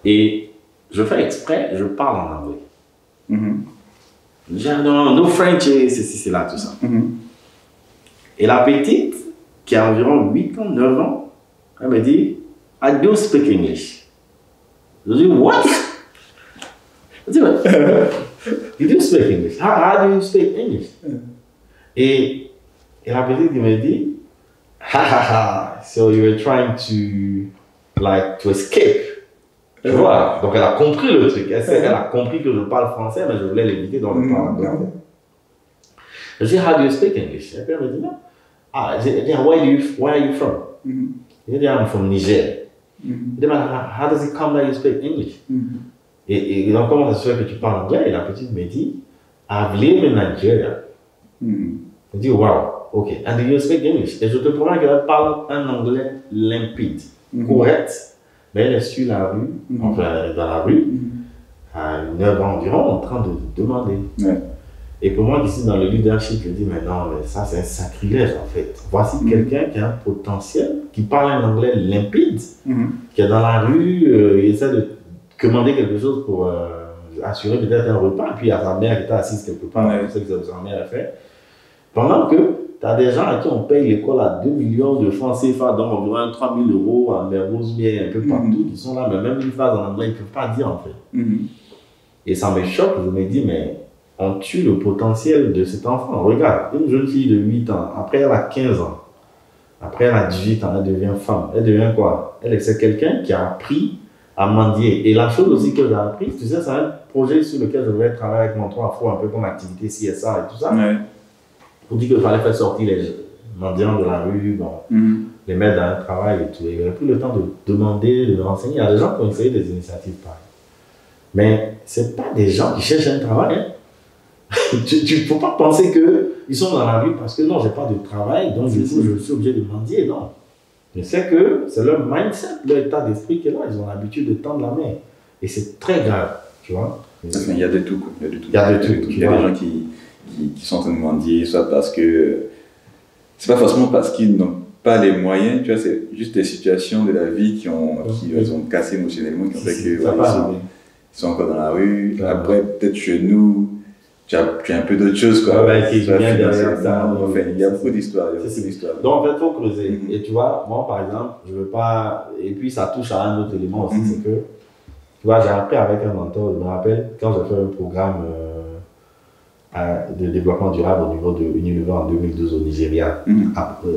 Et je fais exprès, je parle en anglais. J'ai no French, c'est ceci, c'est là, tout ça. Et la petite, qui a environ 8 ans, 9 ans, elle me dit, I do speak English. Je dis, what? Je dis, you do speak English. How do you speak English? Et la petite, elle me dit, so you were trying to escape. Tu vois, donc elle a compris le truc. Elle a compris que je parle français, mais je voulais l'éviter dans le parler anglais. Je dis, how do you speak English? Et puis elle me dit, non. Where are you from? Je dis, I'm from Niger. Je dis, how does it come that you speak English? Et donc, comment ça se fait que tu parles anglais? Et la petite me dit, I've lived in Nigeria. Je dis, wow, ok. And do you speak English? Et je te promets qu'elle parle un anglais limpide, correct. Mais elle est sur la rue, enfin elle est dans la rue, à 9 ans environ, en train de demander. Et pour moi, ici dans le leadership, je dis, mais non, mais ça c'est un sacrilège en fait. Voici quelqu'un qui a un potentiel, qui parle un anglais limpide, qui est dans la rue, il essaie de commander quelque chose pour assurer peut-être un repas, et puis il y a sa mère qui était assise quelque part, c'est ce que sa mère a fait. Pendant que tu as des gens à qui on paye l'école à 2 millions de francs CFA, donc environ 3 000 euros à Mermoz, un peu partout, qui sont là, mais même une phrase en anglais, ils ne peuvent pas dire en fait. Et ça me choque, je me dis, mais on tue le potentiel de cet enfant. Regarde, une jeune fille de 8 ans, après elle a 15 ans, après elle a 18 ans, elle devient femme. Elle devient quoi? C'est quelqu'un qui a appris à mendier. Et la chose aussi que j'ai appris, tu sais, c'est un projet sur lequel je vais travailler avec mon 3 Afro, un peu comme activité CSA et tout ça. Pour dire qu'il fallait faire sortir mendiants de la rue, les mettre dans un travail et tout. Il n'avait plus le temps de demander, de renseigner. Il y a des gens qui ont essayé des initiatives pareilles. Mais ce n'est pas des gens qui cherchent un travail. Hein. Tu ne faut pas penser qu'ils sont dans la rue parce que non, je n'ai pas de travail, donc du coup, je suis obligé de mendier. Non. Je sais que c'est leur mindset, leur état d'esprit qui est là. Ils ont l'habitude de tendre la main. Et c'est très grave, tu vois. Il y a de tout, quoi. Il y a de tout. Il y a de tout. Il y a des gens qui sont en train de mendier, soit parce que... C'est pas forcément parce qu'ils n'ont pas les moyens, tu vois, c'est juste des situations de la vie qui les ont cassés émotionnellement, qui ont fait que ils sont encore dans la rue. Après, peut-être chez nous, tu as un peu d'autres choses, quoi. Qui vient derrière ça. Enfin, il y a beaucoup d'histoires. Donc, en fait, il faut creuser. Et tu vois, moi, par exemple, je veux pas... Et puis, ça touche à un autre élément aussi, c'est que, tu vois, j'ai appris avec un mentor, je me rappelle, quand j'ai fait un programme de développement durable au niveau de Unilever en 2012 au Nigeria,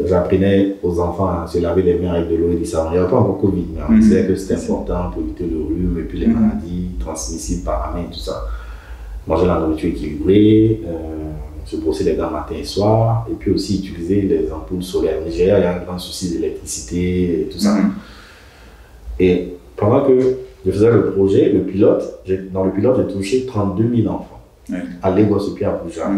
j'apprenais aux enfants à se laver les mains avec de l'eau et du savon. Il n'y avait pas encore Covid, mais on savait que c'était important pour éviter le rhume et puis les maladies transmissibles par la main et tout ça. Manger la nourriture équilibrée, se brosser les dents matin et soir, et puis aussi utiliser les ampoules solaires. Au Nigeria, il y a un grand souci d'électricité et tout ça. Et pendant que je faisais le projet, dans le pilote, j'ai touché 32 000 enfants à Lagos et puis à Abuja.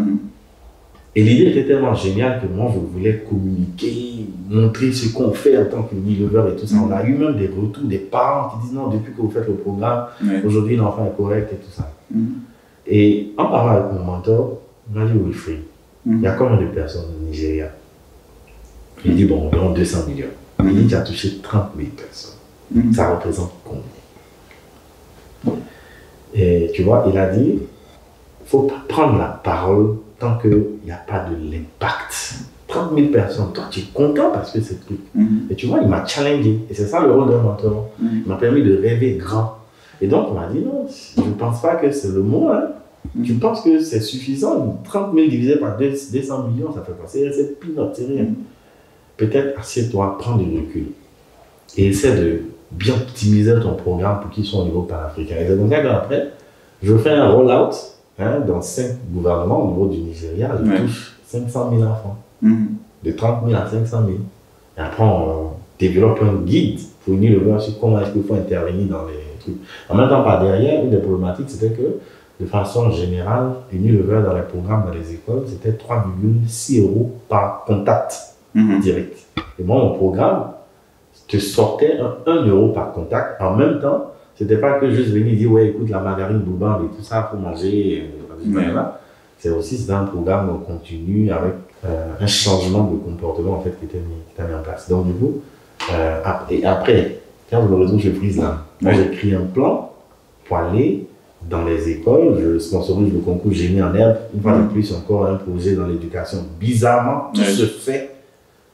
Et l'idée était tellement géniale que moi, je voulais communiquer, montrer ce qu'on fait en tant qu'Unilever et tout ça. On a eu même des retours des parents qui disent non, depuis que vous faites le programme, aujourd'hui l'enfant est correct et tout ça. Et en parlant avec mon mentor, il m'a dit Wilfried, il y a combien de personnes au Nigeria? Il dit bon, environ 200 millions. Il dit tu as touché 30 000 personnes. Ça représente combien? Et tu vois, il a dit il ne faut pas prendre la parole tant qu'il n'y a pas de l'impact. 30 000 personnes, toi tu es content parce que c'est truc. Et tu vois, il m'a challengé. Et c'est ça le rôle d'un mentor. Il m'a permis de rêver grand. Et donc, on m'a dit non, je ne pense pas que c'est le mot. Hein. Tu penses que c'est suffisant? 30 000 divisé par 200 millions, ça fait quoi? C'est peanut, c'est rien. Peut-être assieds-toi, prends du recul. Et essaie de bien optimiser ton programme pour qu'il soit au niveau panafricain. Et c'est comme ça qu'après, je fais un roll-out dans 5 gouvernements au niveau du Nigeria. Je touche 500 000 enfants. De 30 000 à 500 000. Et après, on développe un guide pour Unilever sur comment est-ce qu'il faut intervenir dans les trucs. En même temps, par derrière, une des problématiques, c'était que, de façon générale, Unilever dans les programmes, dans les écoles, c'était 3,6 € par contact direct. Et moi, mon programme te sortait 1 € par contact. En même temps, c'était pas que juste venir dire, ouais, écoute, la margarine Bouban et tout ça, il faut manger. C'est aussi un programme continu avec un changement de comportement en fait, qui était mis en place. Donc, du coup, et après, quand je me retrouve chez Friesland, moi j'ai créé un plan pour aller dans les écoles. Je sponsorise le concours Génie en herbe. Une fois de plus, encore un projet dans l'éducation. Bizarrement, tout se fait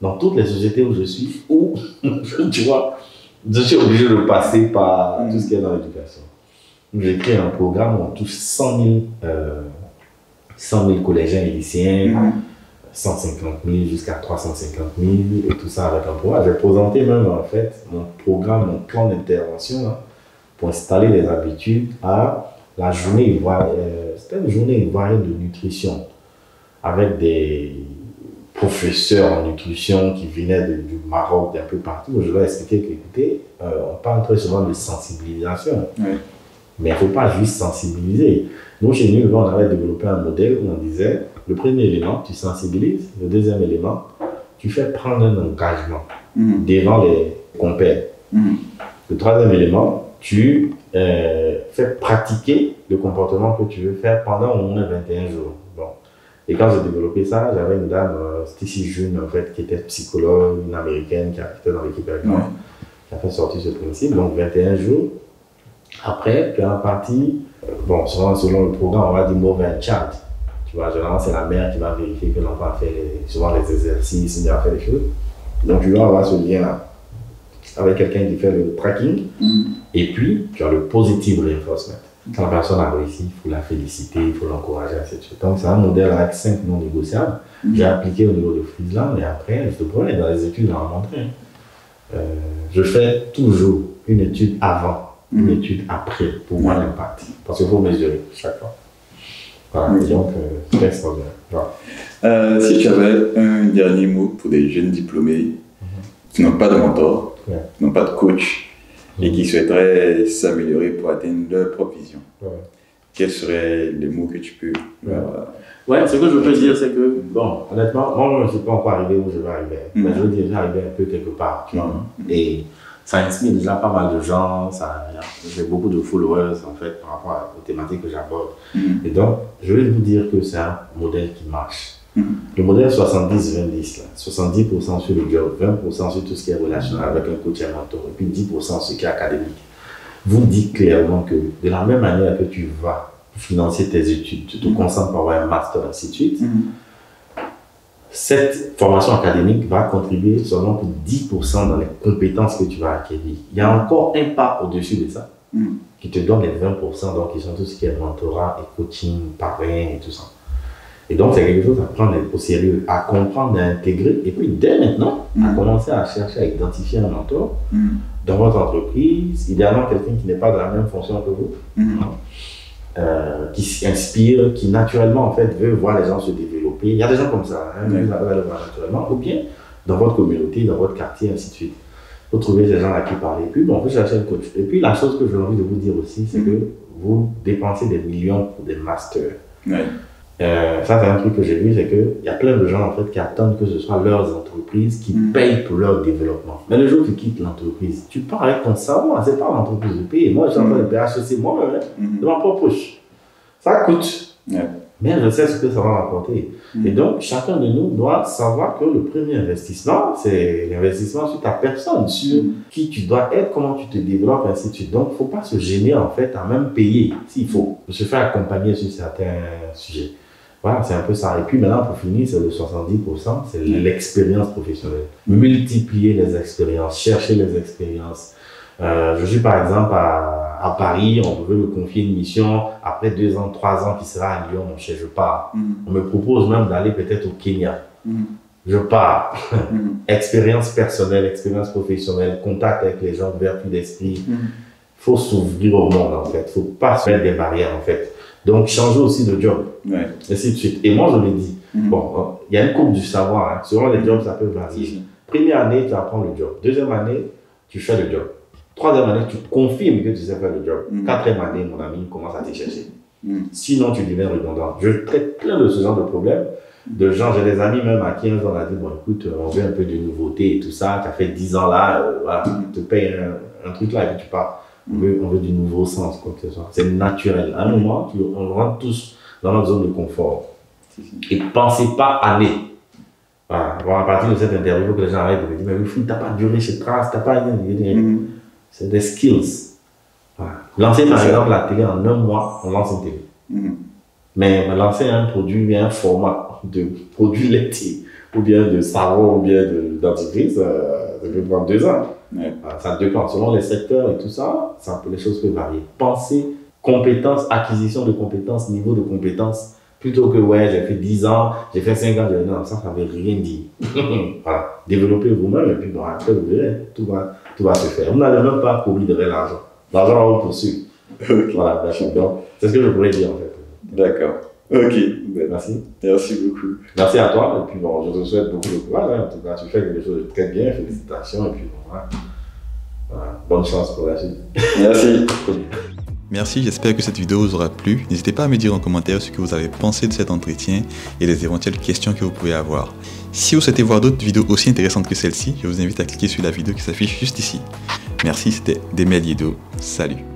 dans toutes les sociétés où je suis, où, tu vois, je suis obligé de passer par tout ce qui est dans l'éducation. J'ai créé un programme où on touche 100 000 collégiens et lycéens, 150 000 jusqu'à 350 000 et tout ça avec un programme. J'ai présenté même en fait mon programme, mon plan d'intervention pour installer les habitudes à la journée ivoirienne. C'était une journée ivoirienne de nutrition avec des professeurs en nutrition qui venaient du Maroc, d'un peu partout. Je leur ai expliqué qu'écoutez, on parle très souvent de sensibilisation. Mais il ne faut pas juste sensibiliser. Nous, chez nous, on avait développé un modèle où on disait, le premier élément, tu sensibilises. Le deuxième élément, tu fais prendre un engagement devant les compères. Le troisième élément, tu fais pratiquer le comportement que tu veux faire pendant au moins 21 jours. Bon. Et quand j'ai développé ça, j'avais une dame, Stacy June, en fait, qui était psychologue, une américaine, qui était dans l'équipe avec moi, qui a fait sortir ce principe. Donc, 21 jours. Après, puis en partie, bon, selon le programme, on va dire mother and child. Tu vois, généralement, c'est la mère qui va vérifier que l'enfant a fait souvent les exercices, il a fait les choses. Donc, tu vas avoir ce lien-là avec quelqu'un qui fait le tracking. Et puis, tu as le positive reinforcement. Quand la personne a réussi, il faut la féliciter, il faut l'encourager, etc. Donc, c'est un modèle avec 5 non négociables. J'ai appliqué au niveau de Friesland et après, je te promets, dans les études, on a montré. Je fais toujours une étude avant. Une étude après pour voir l'impact. Parce qu'il faut mesurer chaque fois. Voilà, donc c'est extraordinaire. Voilà. Si tu avais un dernier mot pour des jeunes diplômés qui n'ont pas de mentor, qui n'ont pas de coach et qui souhaiteraient s'améliorer pour atteindre leur propre vision, quels seraient les mots que tu peux... Ce que je peux dire, c'est que, bon, honnêtement, moi, je ne suis pas encore arrivé où je vais arriver. Mais je veux dire, j'arrive un peu quelque part, tu vois. Et ça inspire déjà pas mal de gens, j'ai beaucoup de followers, en fait, par rapport aux thématiques que j'aborde. Et donc, je vais vous dire que c'est un modèle qui marche. Le modèle 70-20-10, 70% sur le job, 20% sur tout ce qui est relationnel avec un coach et un mentor, et puis 10% sur ce qui est académique. Vous dites clairement que de la même manière que tu vas financer tes études, tu te concentres pour avoir un master, ainsi de suite, cette formation académique va contribuer seulement pour 10% dans les compétences que tu vas acquérir. Il y a encore un pas au-dessus de ça qui te donne les 20%, donc qui sont tout ce qui est mentorat et coaching, parrain et tout ça. Et donc, c'est quelque chose à prendre au sérieux, à comprendre, à intégrer, et puis dès maintenant, à commencer à chercher à identifier un mentor dans votre entreprise, idéalement quelqu'un qui n'est pas dans la même fonction que vous, qui s'inspire, qui naturellement en fait veut voir les gens se développer. Il y a des gens comme ça, vous allez le voir naturellement, ou bien dans votre communauté, dans votre quartier, ainsi de suite. Vous trouvez des gens à qui parler. Et puis bon, vous cherchez un coach. Et puis la chose que j'ai envie de vous dire aussi, c'est que vous dépensez des millions pour des masters. Ça, c'est un truc que j'ai vu, c'est qu'il y a plein de gens en fait qui attendent que ce soit leurs entreprises qui payent pour leur développement. Mais le jour où tu quittes l'entreprise, tu pars avec ton savoir, c'est pas l'entreprise de payer. Moi, j'ai entendu les PHEC moi-même, de ma propre poche. Ça coûte, mais je sais ce que ça va m'apporter. Et donc, chacun de nous doit savoir que le premier investissement, c'est l'investissement sur ta personne, sur qui tu dois être, comment tu te développes, ainsi de suite. Donc, il ne faut pas se gêner en fait à même payer, s'il faut, se faire accompagner sur certains sujets. Voilà, c'est un peu ça. Et puis maintenant, pour finir, c'est le 70%, c'est l'expérience professionnelle. Multiplier les expériences, chercher les expériences. Je suis par exemple à Paris, on veut me confier une mission, après 2 ans, 3 ans qui sera à Lyon, mon cher, je pars. On me propose même d'aller peut-être au Kenya. Je pars. Expérience personnelle, expérience professionnelle, contact avec les gens, ouverture d'esprit. Il faut s'ouvrir au monde en fait, il ne faut pas se mettre des barrières en fait. Donc, changer aussi de job, ainsi de suite. Et moi, je le dis, bon, il y a une courbe du savoir, hein. Selon les jobs, ça peut varier. Première année, tu apprends le job. Deuxième année, tu fais le job. Troisième année, tu confirmes que tu sais faire le job. Quatrième année, mon ami, commence à te chercher. Sinon, tu deviens redondant. Je traite plein de ce genre de problèmes. De gens, j'ai des amis même à qui on a dit, bon, écoute, on veut un peu de nouveauté et tout ça. Tu as fait 10 ans là, voilà, tu te payes un truc là et puis tu pars. On veut du nouveau sens, quoi que ce soit. C'est naturel. À un moment, on rentre tous dans notre zone de confort. Et pensez pas aller. Voilà. Bon, à partir de cette interview, que les gens arrêtent de me dire, mais oui, t'as pas duré chez Trace, t'as pas rien. C'est des skills. Voilà. Lancer par exemple la télé en 1 mois, on lance une télé. Mais lancer un produit, un format de produit laitier, ou bien de savon, ou bien d'entreprise, ça peut prendre 2 ans. Ça dépend, selon les secteurs et tout ça, les choses peuvent varier. Pensez compétences, acquisition de compétences, niveau de compétences, plutôt que j'ai fait 10 ans, j'ai fait 5 ans, non, ça ne veut rien dire. Voilà. Développez vous-même et puis bon, après vous verrez, tout va se faire. Vous n'allez même pas courir derrière l'argent. L'argent va vous poursuivre. Voilà, donc c'est ce que je pourrais dire en fait. D'accord. Ok. Merci. Merci beaucoup. Merci à toi. Et puis bon, je te souhaite beaucoup de courage. En tout cas, tu fais quelque chose de très bien. Félicitations. Et puis bon, voilà. Bonne chance pour la suite. Merci. Merci, j'espère que cette vidéo vous aura plu. N'hésitez pas à me dire en commentaire ce que vous avez pensé de cet entretien et les éventuelles questions que vous pouvez avoir. Si vous souhaitez voir d'autres vidéos aussi intéressantes que celle-ci, je vous invite à cliquer sur la vidéo qui s'affiche juste ici. Merci, c'était Demel Yedo. Salut.